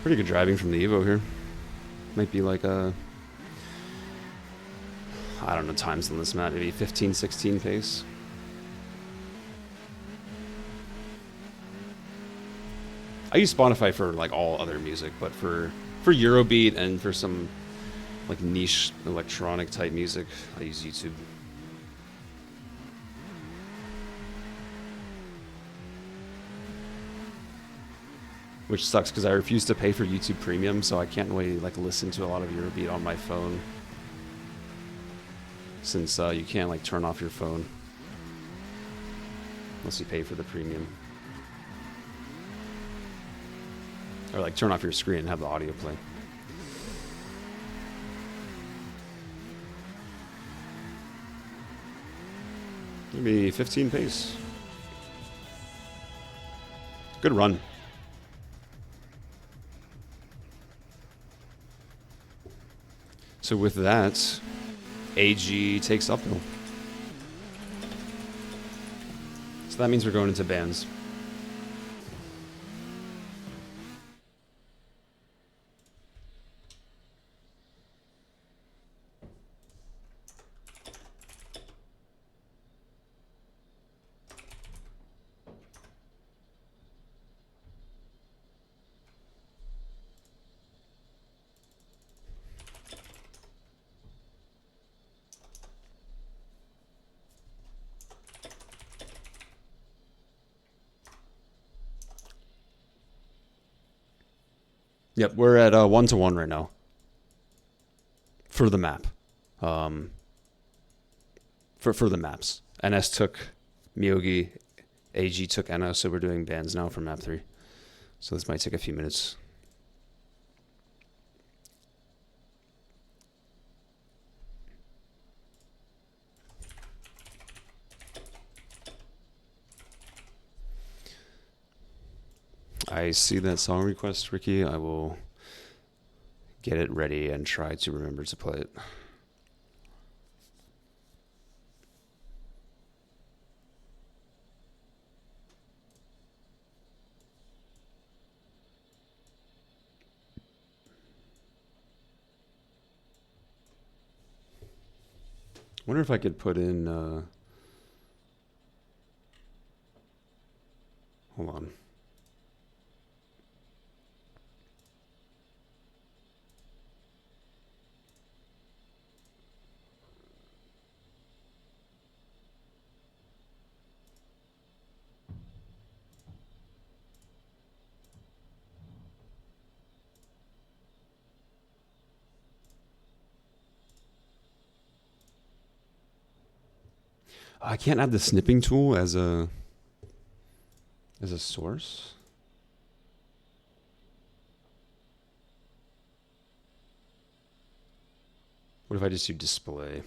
Pretty good driving from the Evo here. Might be like a, I don't know, times on this map, maybe 15, 16 pace. I use Spotify for like all other music, but for Eurobeat and for some like niche electronic type music, I use YouTube. Which sucks because I refuse to pay for YouTube Premium, so I can't really like listen to a lot of Eurobeat on my phone. Since you can't like turn off your phone unless you pay for the premium. Or like turn off your screen and have the audio play. Maybe 15 pace. Good run. So with that, AG takes uphill. So that means we're going into bands. Yep, we're at 1-1 right now for the map. For the maps. NS took Myogi, AG took Enna, so we're doing bands now for map 3. So this might take a few minutes. I see that song request, Ricky. I will get it ready and try to remember to play it. I wonder if I could put in... hold on. I can't add the snipping tool as a as a source. What if I just do display?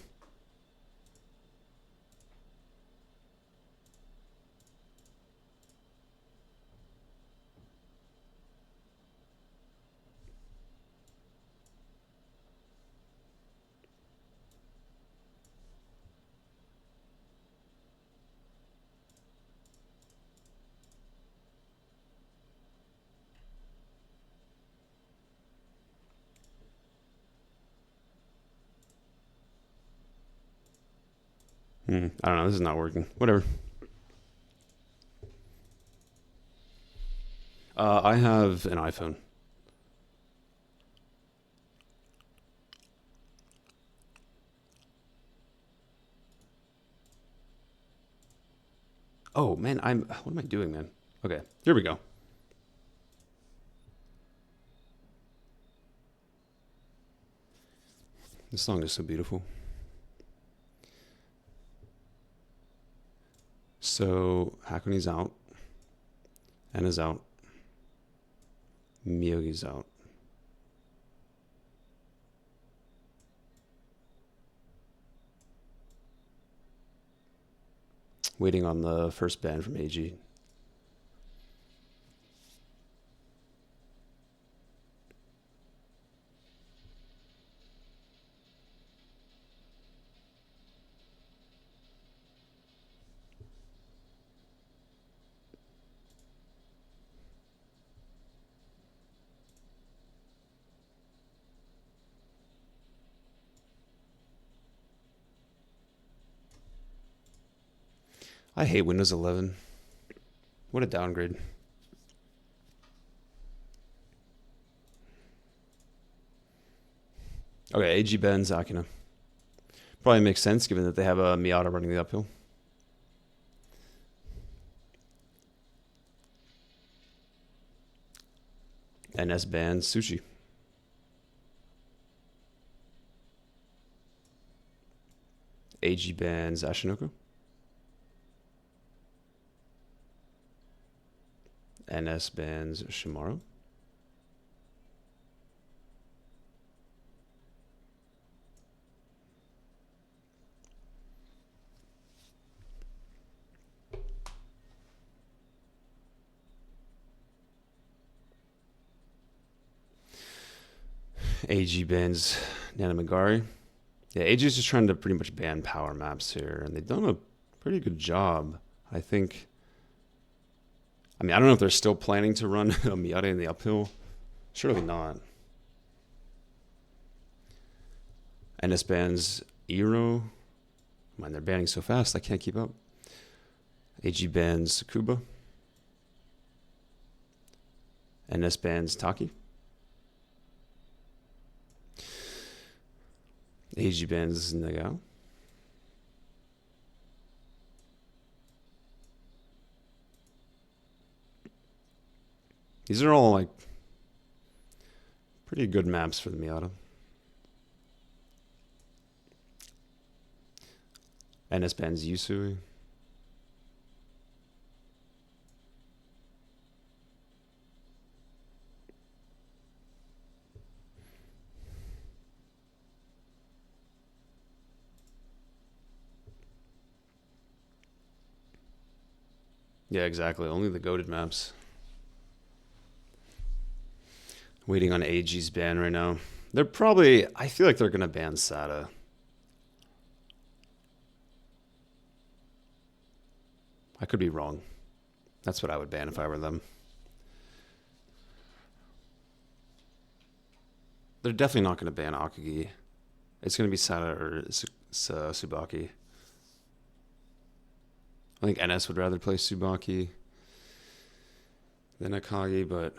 I don't know. This is not working. Whatever. I have an iPhone. Oh, man. What am I doing, man? Okay. Here we go. This song is so beautiful. So Hakune's out. Enna's out. Myogi's out. Waiting on the first ban from AG. I hate Windows 11. What a downgrade. Okay, AG bans Akina. Probably makes sense given that they have a Miata running the uphill. NS bans Sushi. AG bans Ashinoko. NS bans Shimaro. AG bans Nanamagari. Yeah, AG is just trying to pretty much ban power maps here, and they've done a pretty good job, I think. I mean, I don't know if they're still planning to run a Miata in the uphill. Surely not. NS bans Iro. Man, they're banning so fast, I can't keep up. AG bans Tsukuba. NS bans Taki. AG bans Nagao. These are all like pretty good maps for the Miata. NS bans Yusui. Yeah, exactly. Only the goated maps. Waiting on AG's ban right now. They're probably... I feel like they're going to ban SATA. I could be wrong. That's what I would ban if I were them. They're definitely not going to ban Akagi. It's going to be SATA or Tsubaki. I think NS would rather play Tsubaki than Akagi, but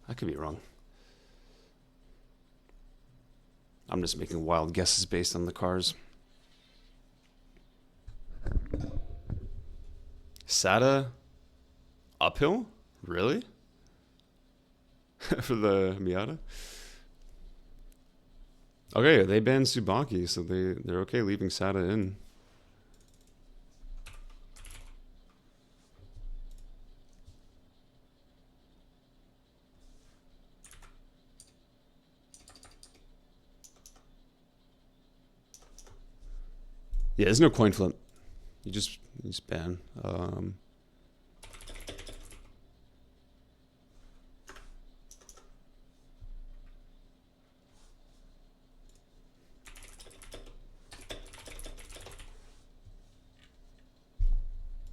I could be wrong. I'm just making wild guesses based on the cars. SATA uphill? Really? For the Miata? Okay, they banned Tsubaki, so they're okay leaving SATA in. Yeah, there's no coin flip. You just ban.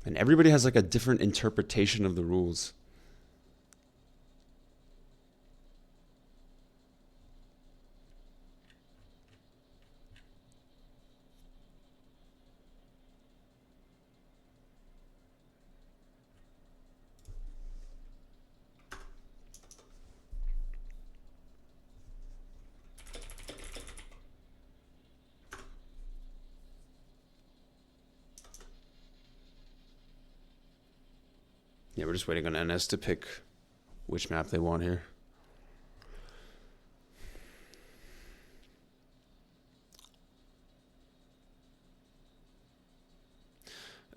And everybody has like a different interpretation of the rules. Yeah, we're just waiting on NS to pick which map they want here.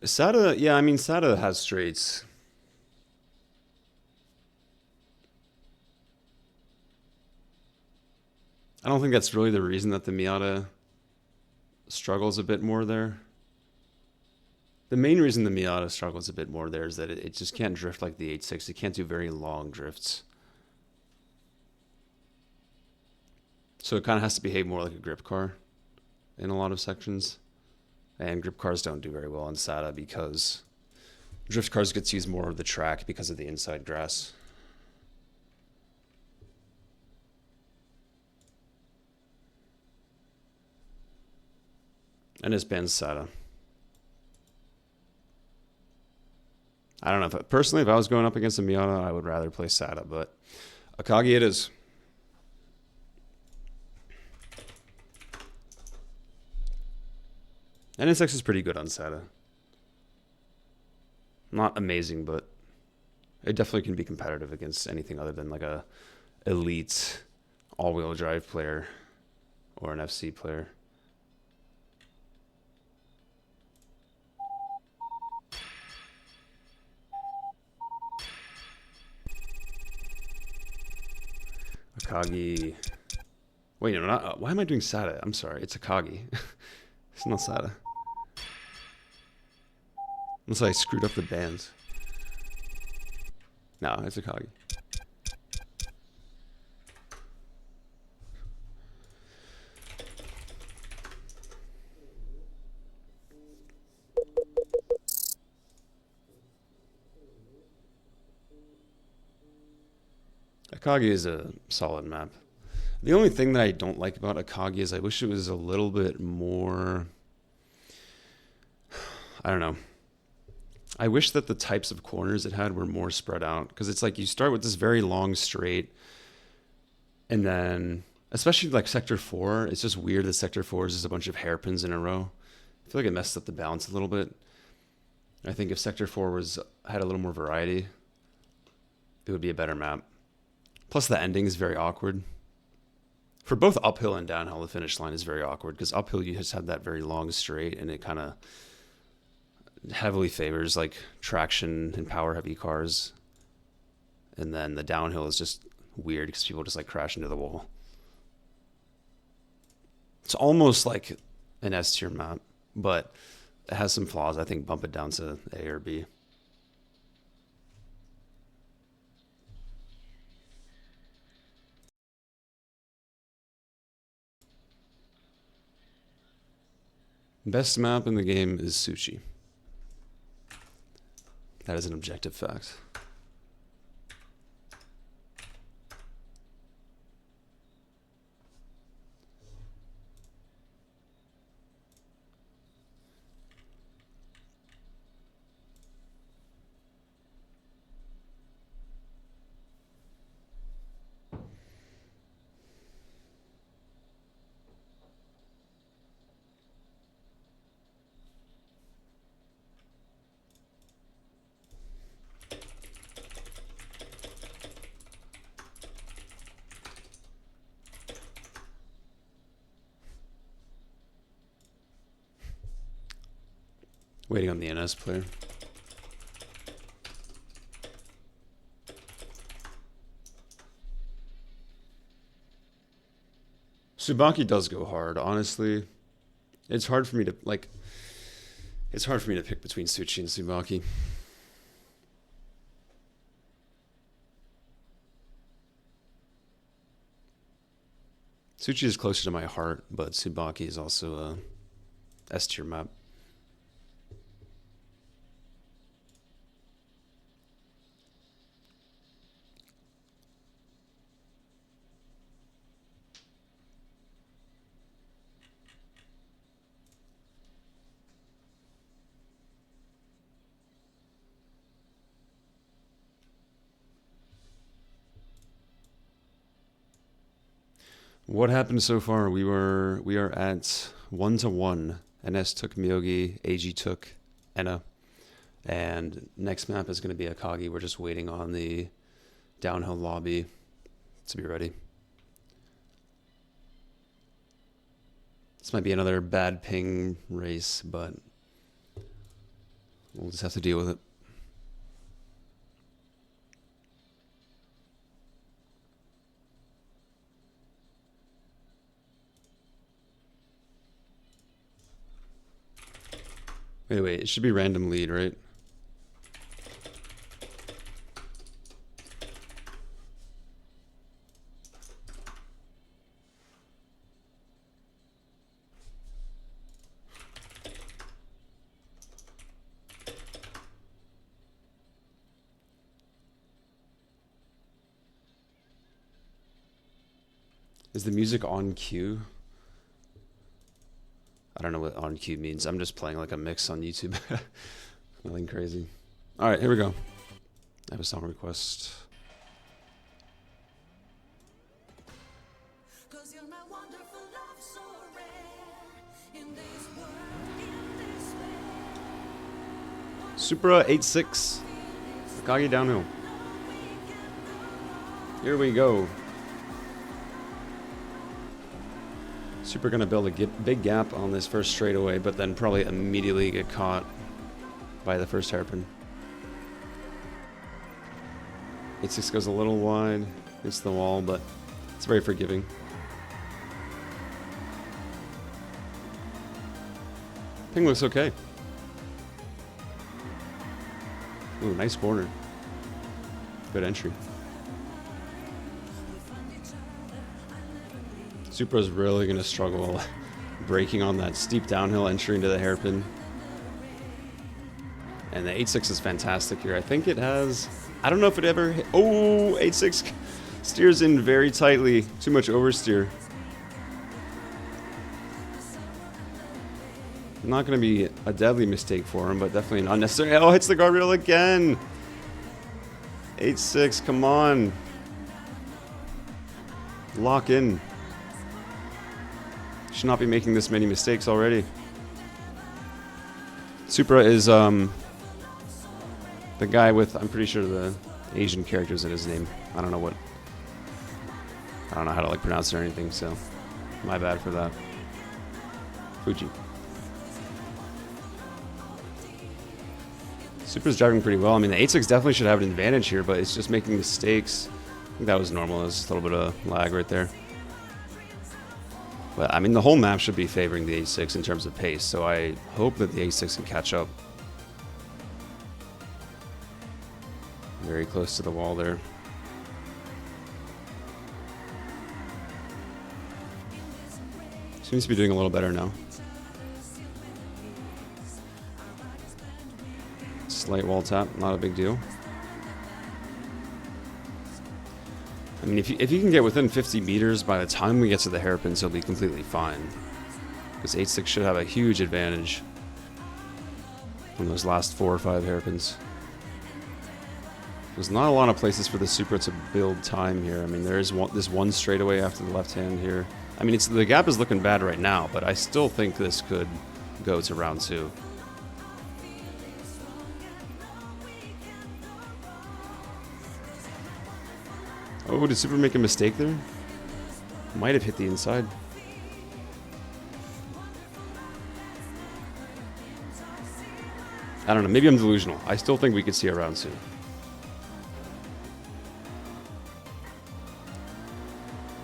SATA, yeah, I mean, SATA has straights. I don't think that's really the reason that the Miata struggles a bit more there. The main reason the Miata struggles a bit more there is that it just can't drift like the 8.6. It can't do very long drifts. So it kind of has to behave more like a grip car in a lot of sections. And grip cars don't do very well on SATA because drift cars get to use more of the track because of the inside grass. And this bans SATA. I don't know. Personally, if I was going up against a Miata, I would rather play SATA, but Akagi it is. NSX is pretty good on SATA. Not amazing, but it definitely can be competitive against anything other than like a elite all-wheel drive player or an FC player. Akagi. Wait, no, not. Why am I doing SATA? I'm sorry. It's Akagi. It's not SATA. Unless I screwed up the bands. No, it's Akagi. Akagi is a solid map. The only thing that I don't like about Akagi is I wish it was a little bit more... I don't know. I wish that the types of corners it had were more spread out. Because it's like you start with this very long straight. And then, especially like Sector 4, it's just weird that Sector 4 is just a bunch of hairpins in a row. I feel like it messed up the balance a little bit. I think if Sector 4 had a little more variety, it would be a better map. Plus the ending is very awkward. For both uphill and downhill, the finish line is very awkward because uphill you just have that very long straight and it kind of heavily favors like traction and power heavy cars. And then the downhill is just weird because people just like crash into the wall. It's almost like an S tier map, but it has some flaws. I think bump it down to A or B. Best map in the game is Sushi. That is an objective fact. Waiting on the NS player. Tsubaki does go hard, honestly. It's hard for me to like. It's hard for me to pick between Tsuchi and Tsubaki. Tsuchi is closer to my heart, but Tsubaki is also a S tier map. What happened so far? We are at 1-1. NS took Myogi, AG took Enna, and next map is going to be Akagi. We're just waiting on the downhill lobby to be ready. This might be another bad ping race, but we'll just have to deal with it. Anyway, it should be random lead, right? Is the music on cue? I don't know what on cue means. I'm just playing like a mix on YouTube. Nothing crazy. All right, here we go. I have a song request. Supra 8-6. Akagi Downhill. Here we go. Super gonna build a big gap on this first straightaway, but then probably immediately get caught by the first hairpin. 8-6 goes a little wide, hits the wall, but it's very forgiving. Ping looks okay. Ooh, nice corner. Good entry. Supra's really going to struggle braking on that steep downhill entry into the hairpin. And the 8-6 is fantastic here. I think it has... I don't know if it ever... hit, oh, 8-6 steers in very tightly. Too much oversteer. Not going to be a deadly mistake for him, but definitely an unnecessary... Oh, hits the guardrail again! 8-6, come on. Lock in. Should not be making this many mistakes already. Supra is the guy with, I'm pretty sure, the Asian characters in his name. I don't know how to like pronounce it or anything, so my bad for that. Fuji. Supra's driving pretty well. I mean, the 8-6 definitely should have an advantage here, but it's just making mistakes. I think that was normal. It was just a little bit of lag right there. But, I mean, the whole map should be favoring the 8-6 in terms of pace, so I hope that the 8-6 can catch up. Very close to the wall there. Seems to be doing a little better now. Slight wall tap, not a big deal. I mean, if you can get within 50 meters by the time we get to the hairpins, he'll be completely fine. Because 8-6 should have a huge advantage from those last 4 or 5 hairpins. There's not a lot of places for the Supra to build time here. I mean, there is this one straightaway after the left hand here. I mean, the gap is looking bad right now, but I still think this could go to round 2. Oh, did Super make a mistake there? Might have hit the inside. I don't know, maybe I'm delusional. I still think we could see a round 2.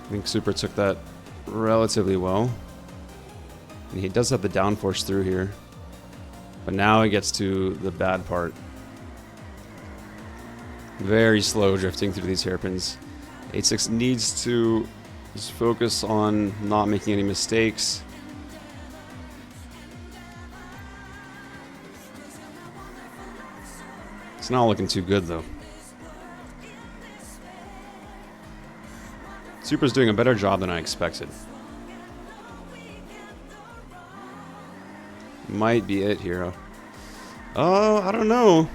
I think Super took that relatively well. And he does have the downforce through here. But now it gets to the bad part. Very slow drifting through these hairpins. 8.6 needs to just focus on not making any mistakes. It's not looking too good though. Super's doing a better job than I expected. Might be it here. Oh, I don't know.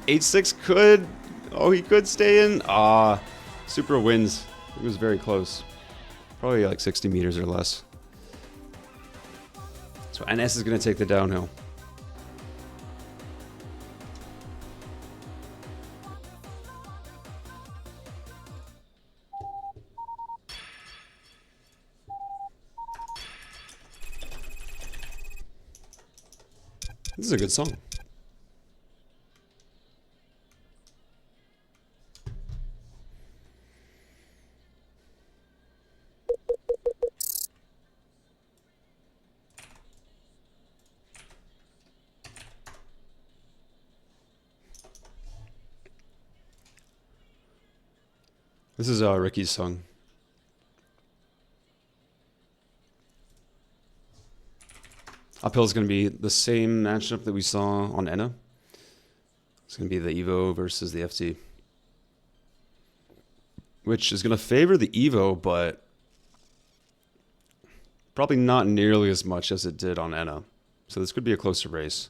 8.6 could. Oh, he could stay in. Super wins. It was very close. Probably like 60 meters or less. So NS is going to take the downhill. This is a good song. This is Ricky's song. Uphill is going to be the same matchup that we saw on Enna. It's going to be the Evo versus the FT. Which is going to favor the Evo, but probably not nearly as much as it did on Enna. So this could be a closer race.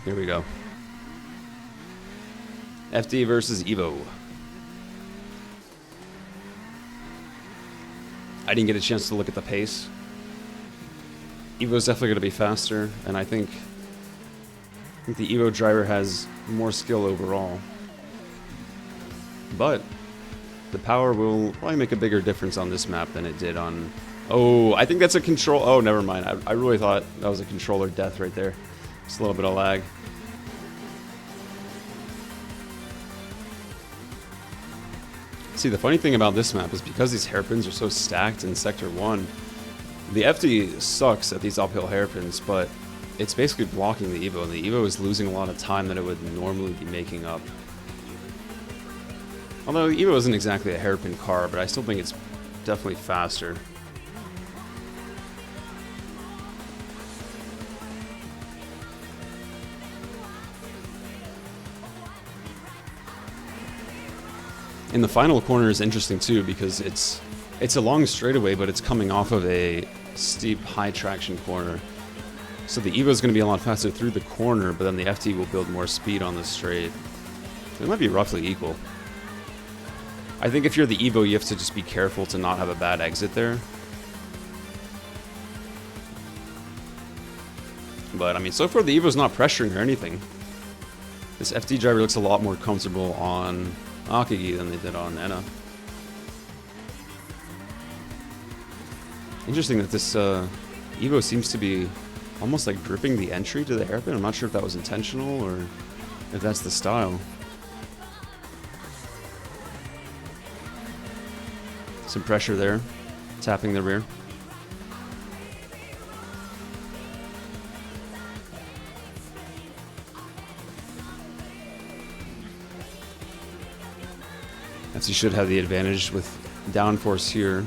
Here we go. FD versus Evo. I didn't get a chance to look at the pace. Evo's definitely going to be faster, and I think the Evo driver has more skill overall. But the power will probably make a bigger difference on this map than it did on... Oh, I think that's a control... Oh, never mind. I really thought that was a controller death right there. Just a little bit of lag. See, the funny thing about this map is because these hairpins are so stacked in Sector 1, the FD sucks at these uphill hairpins, but it's basically blocking the Evo, and the Evo is losing a lot of time that it would normally be making up. Although the Evo isn't exactly a hairpin car, but I still think it's definitely faster. And the final corner is interesting too because it's a long straightaway, but it's coming off of a steep high traction corner. So the Evo is going to be a lot faster through the corner, but then the FT will build more speed on the straight. It might be roughly equal. I think if you're the Evo, you have to just be careful to not have a bad exit there. But I mean, so far the Evo's not pressuring or anything. This FT driver looks a lot more comfortable on Akagi than they did on Enna. Interesting that this Evo seems to be almost like gripping the entry to the hairpin. I'm not sure if that was intentional or if that's the style. Some pressure there, tapping the rear. He should have the advantage with downforce here.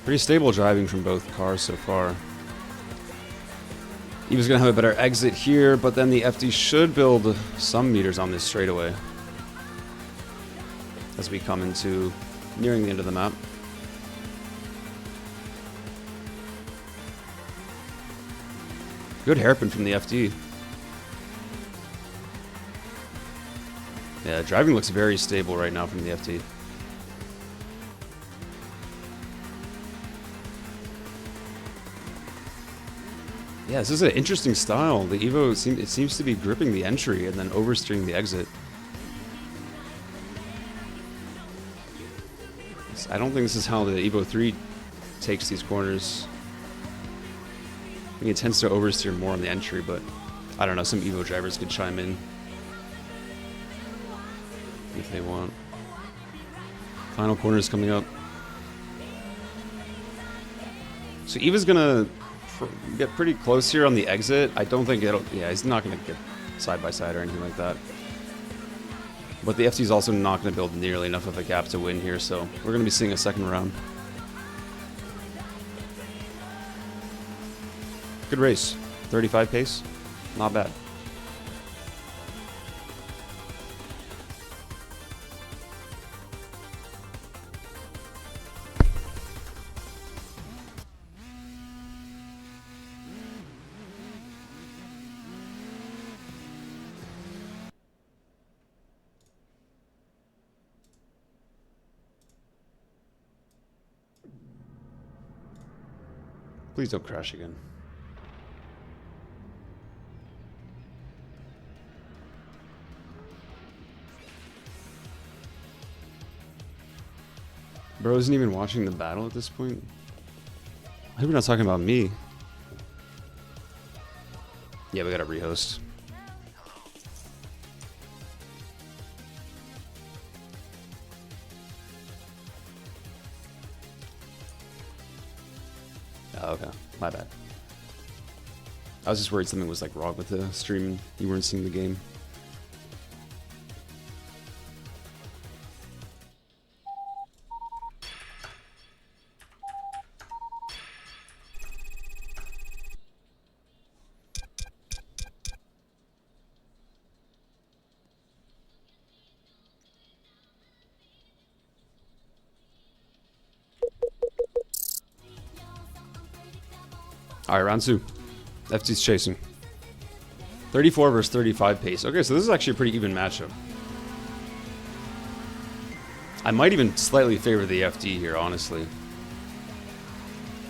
Pretty stable driving from both cars so far. He was going to have a better exit here, but then the FD should build some meters on this straightaway as we come into nearing the end of the map. Good hairpin from the FD. Yeah, driving looks very stable right now from the FD. Yeah, this is an interesting style. The Evo seems to be gripping the entry and then oversteering the exit. I don't think this is how the Evo 3 takes these corners. I think it tends to oversteer more on the entry, but I don't know. Some Evo drivers could chime in if they want. Final corner is coming up. So Eva's gonna get pretty close here on the exit. I don't think it'll... Yeah, he's not gonna get side by side or anything like that. But the FT is also not going to build nearly enough of a gap to win here, so we're going to be seeing a second round. Good race. 35 pace. Not bad. Please don't crash again. Bro isn't even watching the battle at this point. I hope you're not talking about me. Yeah, we gotta rehost. Oh, okay. My bad. I was just worried something was like wrong with the stream and you weren't seeing the game. Alright, round 2. FT's chasing. 34 versus 35 pace. Okay, so this is actually a pretty even matchup. I might even slightly favor the FD here, honestly.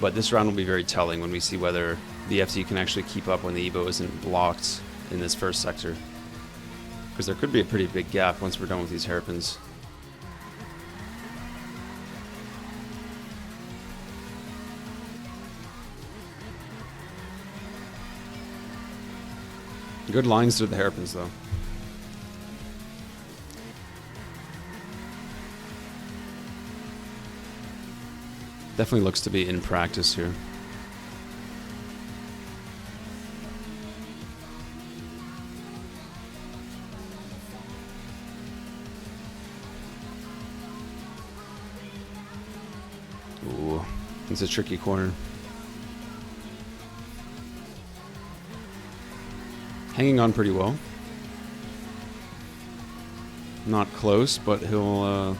But this round will be very telling when we see whether the FD can actually keep up when the Evo isn't blocked in this first sector. Because there could be a pretty big gap once we're done with these hairpins. Good lines through the hairpins, though. Definitely looks to be in practice here. Ooh, it's a tricky corner. Hanging on pretty well. Not close, but he'll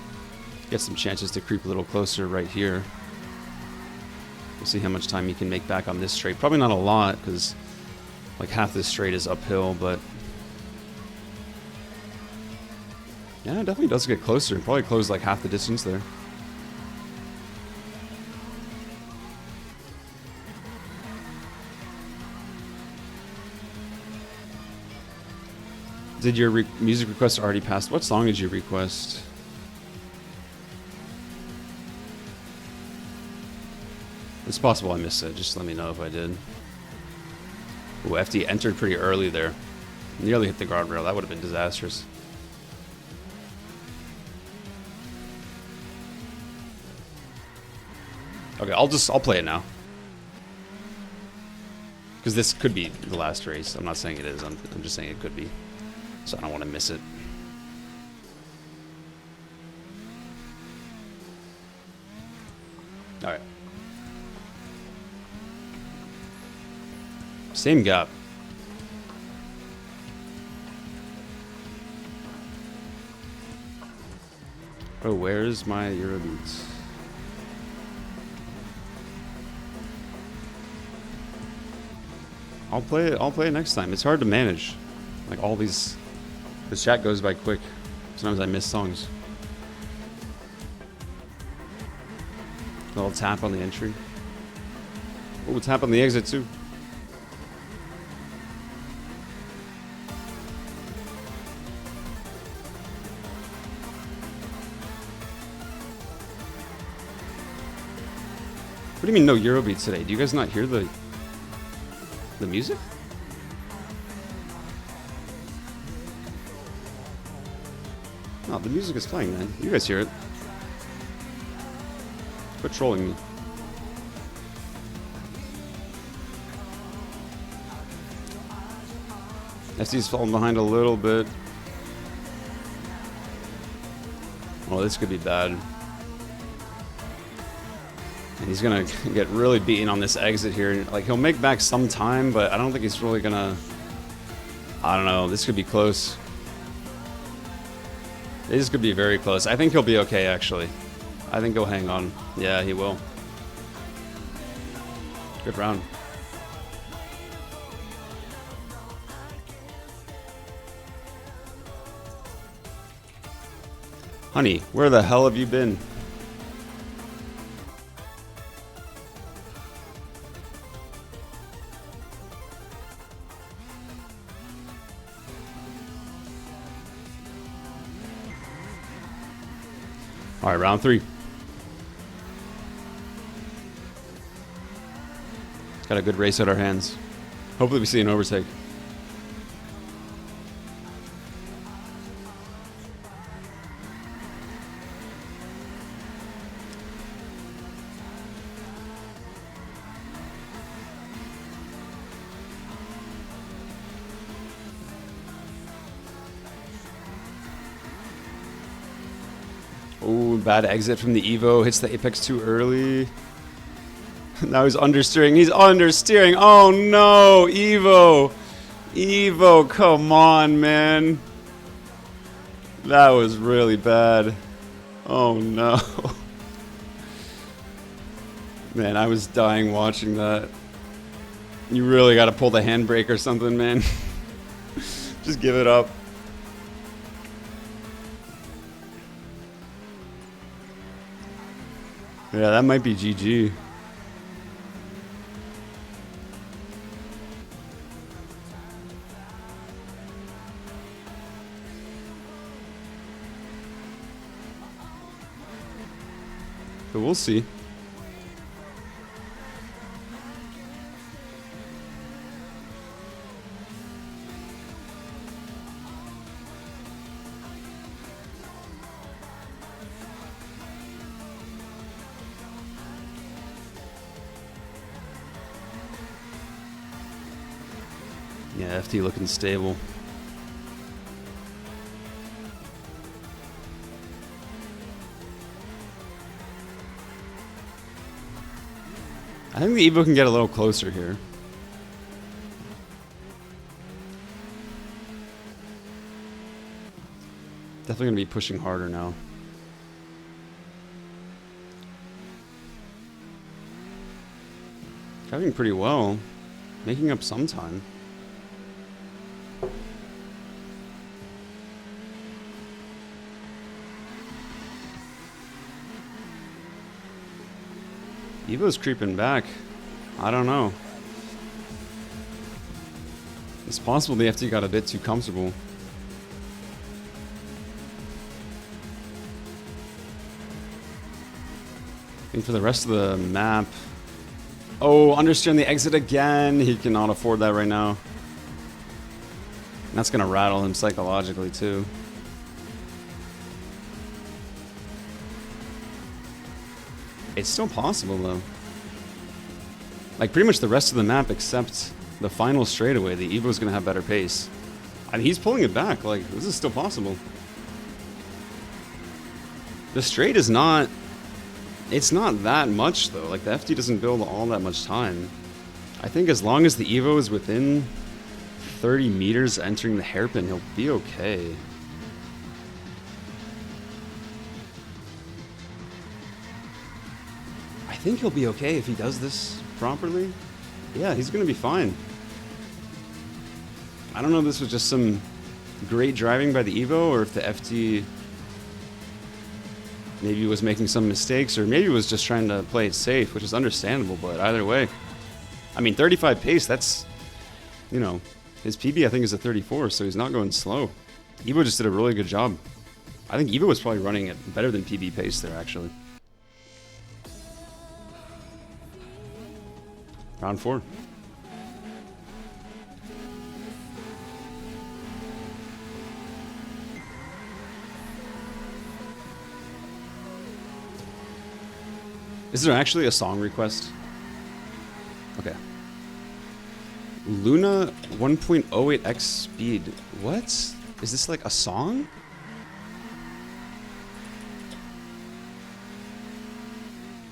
get some chances to creep a little closer right here. We'll see how much time he can make back on this straight. Probably not a lot, because like half this straight is uphill, but yeah, it definitely does get closer. Probably close like half the distance there. Did your music request already pass? What song did you request? It's possible I missed it. Just let me know if I did. Ooh, FD entered pretty early there. Nearly hit the guardrail. That would have been disastrous. Okay, I'll play it now. Because this could be the last race. I'm not saying it is. I'm just saying it could be. So I don't want to miss it. All right. Same gap. Oh, where's my Eurobeats? I'll play it next time. It's hard to manage. Like all these... This chat goes by quick. Sometimes I miss songs. A little tap on the entry. Oh, tap on the exit too. do you mean no Eurobeat today? Do you guys not hear the music? No, the music is playing, man. You guys hear it. Quit trolling me. FT's falling behind a little bit. Oh, this could be bad. And he's gonna get really beaten on this exit here. Like, he'll make back some time, but I don't think he's really gonna... I don't know. This could be close. This could be very close. I think he'll be okay, actually. I think he'll hang on. Yeah, he will. Good round. Honey, where the hell have you been? All right, round 3. Got a good race at our hands. Hopefully we see an overtake. Ooh, bad exit from the Evo. Hits the apex too early. Now he's understeering. He's understeering. Oh no, Evo. Evo, come on, man. That was really bad. Oh no. Man, I was dying watching that. You really got to pull the handbrake or something, man. Just give it up. Yeah, that might be GG. But we'll see. Yeah, FT looking stable. I think the Evo can get a little closer here. Definitely going to be pushing harder now. Driving pretty well. Making up some time. Evo's creeping back. I don't know. It's possible the FT got a bit too comfortable. I think for the rest of the map... Oh, understeering the exit again. He cannot afford that right now. That's going to rattle him psychologically too. It's still possible though. Like pretty much the rest of the map except the final straightaway, the Evo's gonna have better pace. I mean, he's pulling it back. Like, this is still possible. The straight is not... It's not that much though. Like, the FT doesn't build all that much time. I think as long as the Evo is within 30 meters entering the hairpin, he'll be okay. I think he'll be okay if he does this properly. Yeah, he's going to be fine. I don't know if this was just some great driving by the Evo or if the FT maybe was making some mistakes or maybe was just trying to play it safe, which is understandable, but either way. I mean, 35 pace, that's, you know, his PB I think is a 34, so he's not going slow. Evo just did a really good job. I think Evo was probably running it better than PB pace there, actually. Round 4. Is there actually a song request? Okay. Luna 1.08x speed. What? Is this like a song?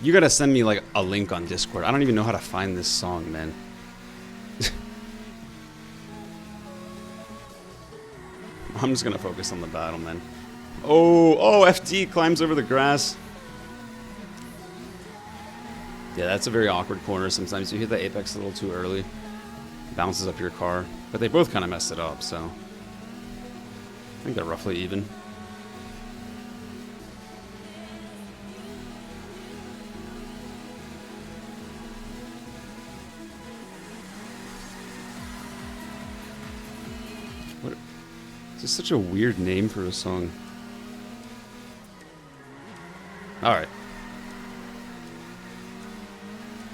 You gotta send me like a link on Discord. I don't even know how to find this song, man. I'm just gonna focus on the battle, man. Oh, FD climbs over the grass. Yeah, that's a very awkward corner. Sometimes you hit the apex a little too early. Bounces up your car. But they both kind of messed it up, so I think they're roughly even. What? This is such a weird name for a song. Alright.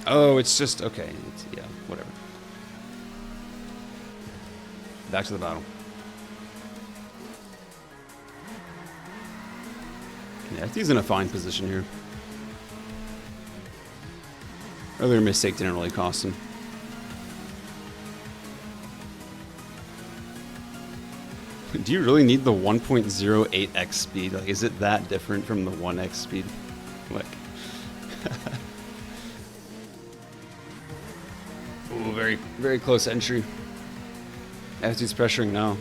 Oh, it's just, okay. It's, yeah, whatever. Back to the battle. Yeah, he's in a fine position here. Earlier mistake didn't really cost him. Do you really need the 1.08x speed? Like, is it that different from the 1x speed? Like... Ooh, very, very close entry. FD's pressuring now.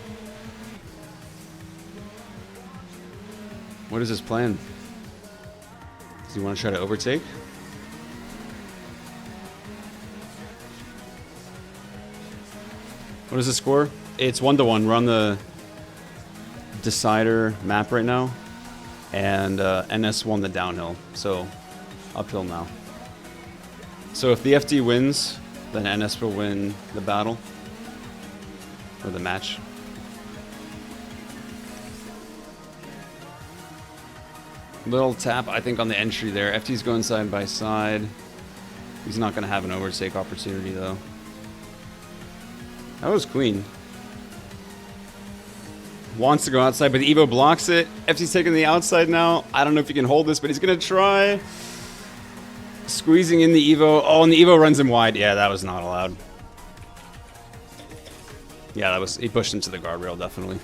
What is his plan? Does he want to try to overtake? What is the score? It's 1-1. We're on the decider map right now. And NS won the downhill. So, uphill now. So if the FD wins... then NS will win the battle. Or the match. Little tap, I think, on the entry there. FT's going side by side. He's not going to have an overtake opportunity, though. That was clean. Wants to go outside, but the Evo blocks it. FT's taking the outside now. I don't know if he can hold this, but he's going to try. Squeezing in the Evo. Oh, and the Evo runs him wide. Yeah, that was not allowed. Yeah, that was... he pushed into the guardrail, definitely.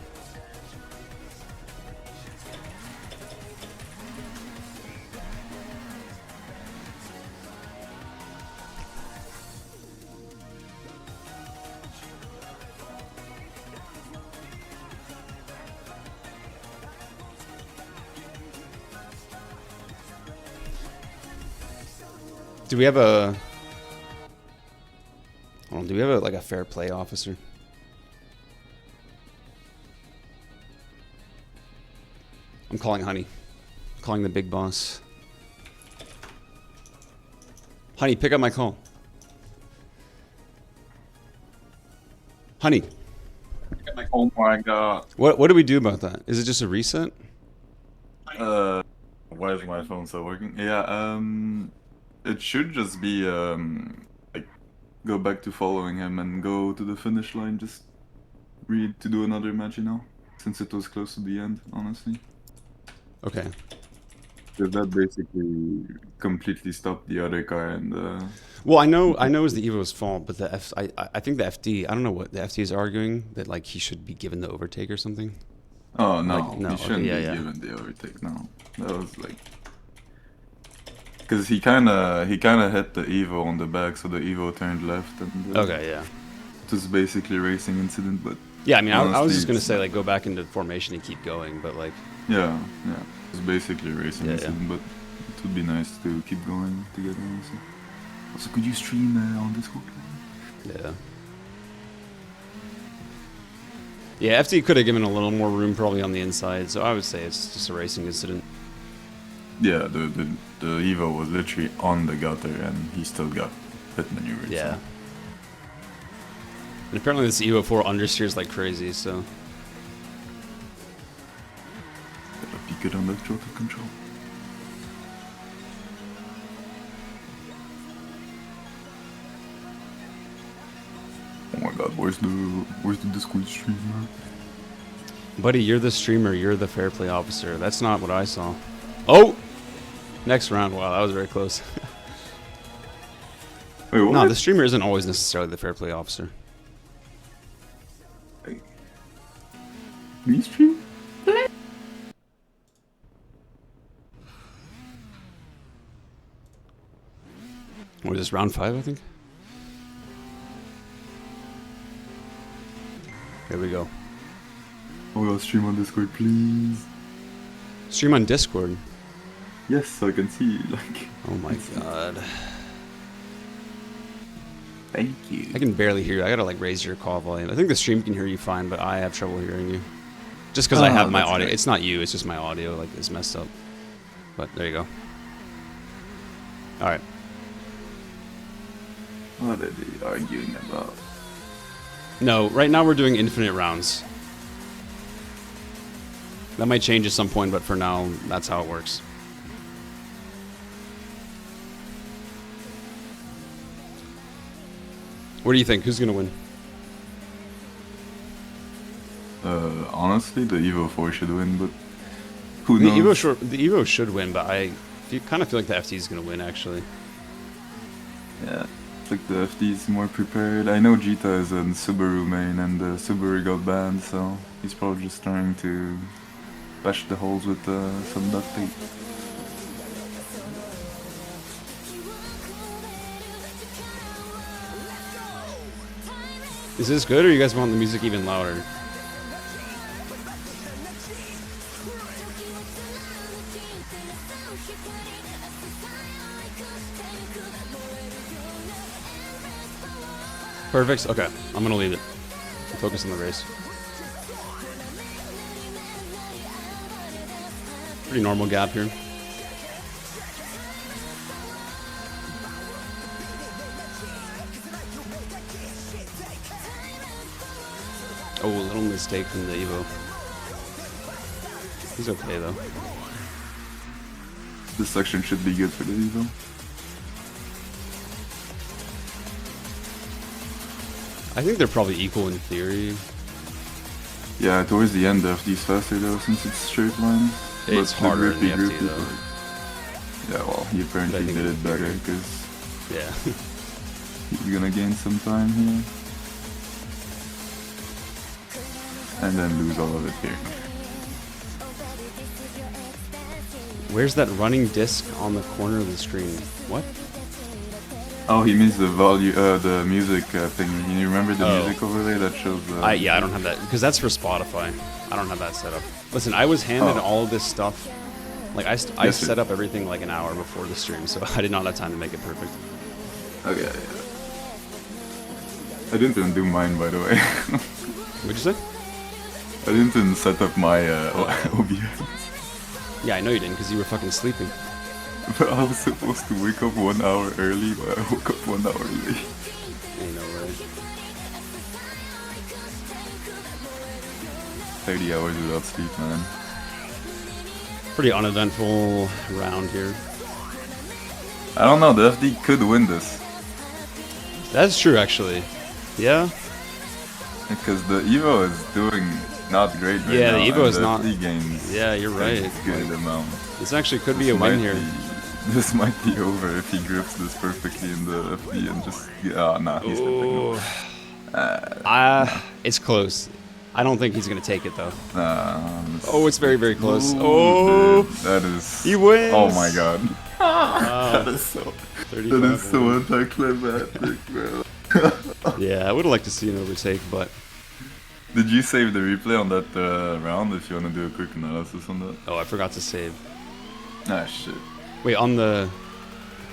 Do we have a... hold on, do we have like a fair play officer? I'm calling Honey. I'm calling the big boss. Honey, pick up my call. Honey. Pick up my call. Oh my god. What do we do about that? Is it just a reset? Why is my phone still working? Yeah, it should just be, like, go back to following him and go to the finish line, just to do another match, you know? Since it was close to the end, honestly. Okay. So that basically completely stopped the other guy and, well, I know it's the Evo's fault, but I think the FD, I don't know what the FD is arguing, that, like, he should be given the overtake or something. Oh, no, like, no, he shouldn't okay, be given the overtake, no. That was, like... Because he kinda hit the Evo on the back, so the Evo turned left, and... okay, yeah. It was basically a racing incident, but... Yeah, I mean, I was just gonna say, like, go back into formation and keep going, but, like... Yeah. It was basically a racing incident, but it would be nice to keep going together, also. Also, could you stream on Discord? Yeah. Yeah, FD could have given a little more room probably on the inside, so I would say it's just a racing incident. Yeah, the Evo was literally on the gutter and he still got pit maneuvered. Yeah. So. And apparently this Evo 4 understeers like crazy, so... gotta be good on that throttle control. Oh my god, where's the Discord streamer? Buddy, you're the streamer. You're the fair play officer. That's not what I saw. Oh! Next round. Wow, that was very close. Wait, what? No, the streamer isn't always necessarily the fair play officer. Me stream? What is this, round 5, I think? Here we go. Oh my god, stream on Discord, please. Stream on Discord. Yes, so I can see, like... Oh my god. Thank you. I can barely hear you. I gotta like raise your call volume. I think the stream can hear you fine, but I have trouble hearing you. Just because I have my audio. Great. It's not you, it's just my audio like is messed up. But there you go. Alright. What are they arguing about? No, right now we're doing infinite rounds. That might change at some point, but for now, that's how it works. What do you think? Who's gonna win? Honestly, the Evo 4 should win, but who knows? The Evo should win, but I kind of feel like the FT is gonna win actually. Yeah, it's like the FD is more prepared. I know Jita is a Subaru main, and the Subaru got banned, so he's probably just trying to patch the holes with some duct tape. Is this good, or you guys want the music even louder? Perfect. Okay, I'm gonna leave it. Focus on the race. Pretty normal gap here. Oh, a little mistake from the Evo. He's okay though. This section should be good for the Evo. I think they're probably equal in theory. Yeah, towards the end the FD's faster though, since it's straight lines. It's But harder in the groupie FD is though. like- Yeah, well, he apparently think did it's it better, bigger. because Yeah. he's gonna gain some time here. And then lose all of it here. Where's that running disc on the corner of the screen? What? Oh, he means the the music thing. You remember the Oh. music overlay that shows the... Yeah, I don't have that because that's for Spotify. I don't have that set up. Listen, I was handed Oh. all of this stuff. Like I Yes, set sir. up everything like an hour before the stream, so I did not have time to make it perfect. Okay, yeah. I didn't even do mine, by the way. What'd you say? I didn't even set up my OBS. Yeah, I know you didn't because you were fucking sleeping. But I was supposed to wake up 1 hour early, but I woke up 1 hour late. Ain't no way. 30 hours without sleep, man. Pretty uneventful round here. I don't know, the FD could win this. That's true, actually. Yeah. Because the Evo is doing not great right Yeah, now. the Evo and is the not- FD gains Yeah, you're right. a good amount. This actually could be a This win might here. This might be over if he grips this perfectly in the FD and just... nah, he's Oh. It's close. I don't think he's gonna take it though. Oh, it's very, very close. Oh, dude, that is... he wins. Oh my god. Wow. That is so... 35 That is so win. anticlimactic, bro. Yeah, I would have liked to see an overtake, but Did you save the replay on that round if you want to do a quick analysis on that? oh, I forgot to save. Ah, shit. Wait, on the.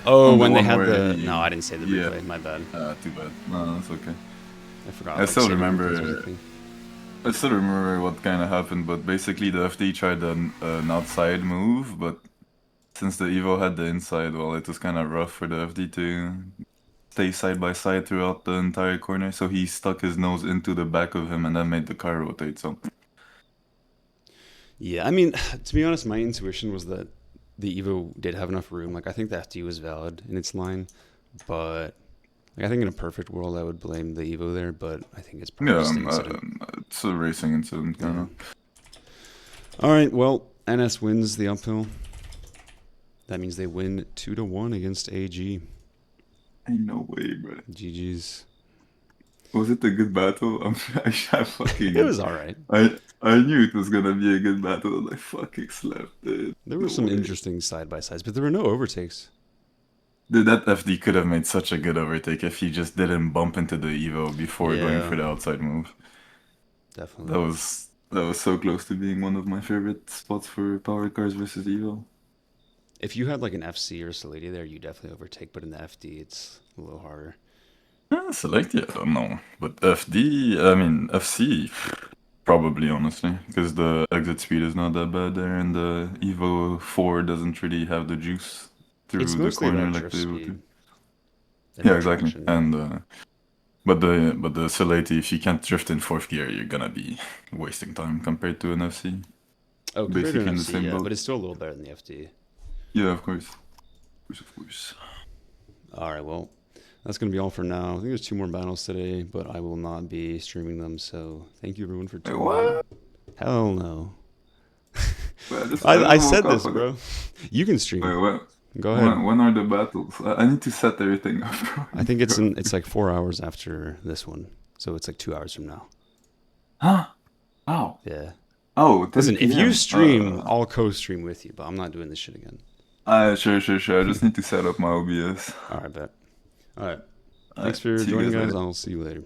Oh, On the when they one had where the. he- No, I didn't save the yeah. replay. My bad. Too bad. No, that's okay. I forgot. I like, still saving remember- replays was a thing. I still remember what kind of happened, but basically the FD tried an outside move, but since the Evo had the inside, well, it was kind of rough for the FD to stay side by side throughout the entire corner, so he stuck his nose into the back of him and that made the car rotate, so... Yeah, I mean, to be honest, my intuition was that the Evo did have enough room. Like, I think the FD was valid in its line, but Like, I think in a perfect world, I would blame the Evo there, but I think it's probably Yeah, just an incident. it's a racing incident, kind of. All right, well, NS wins the uphill. That means they win 2-1 against AG. Ain't no way, bro. GG's. Was it a good battle? I fucking. It was all right. I knew it was gonna be a good battle, and I fucking slept, dude. There were some interesting side-by-sides, but there were no overtakes. Dude, that FD could have made such a good overtake if he just didn't bump into the Evo before going for the outside move. Definitely. That was so close to being one of my favorite spots for power cars versus Evo. If you had like an FC or Salady there, you definitely overtake, but in the FD, it's a little harder. Select, yeah, I don't know. But FD, I mean, FC, probably, honestly. Because the exit speed is not that bad there, and the Evo 4 doesn't really have the juice through It's the mostly corner about like drift the Evo speed. 2. And Yeah, exactly. traction. And but the Salati, if you can't drift in fourth gear, you're gonna be wasting time compared to an FC. Oh, compared to Basically an in the FC, same yeah, boat. but it's still a little better than the FD. Yeah, of course. Of course. All right, well, that's going to be all for now. I think there's 2 more battles today, but I will not be streaming them, so thank you everyone for Wait, tuning in. what? Hell no. Wait, I said this, bro. You can stream. Wait, what? Go ahead. When are the battles? I need to set everything up, bro. I think it's like 4 hours after this one, so it's like 2 hours from now. Huh? Oh. Yeah. Oh, 10 Listen, if PM. you stream, I'll co-stream with you, but I'm not doing this shit again. Sure. I just need to set up my OBS. All right, bet. All right. Thanks for See you joining, guys guys. later. I'll see you later.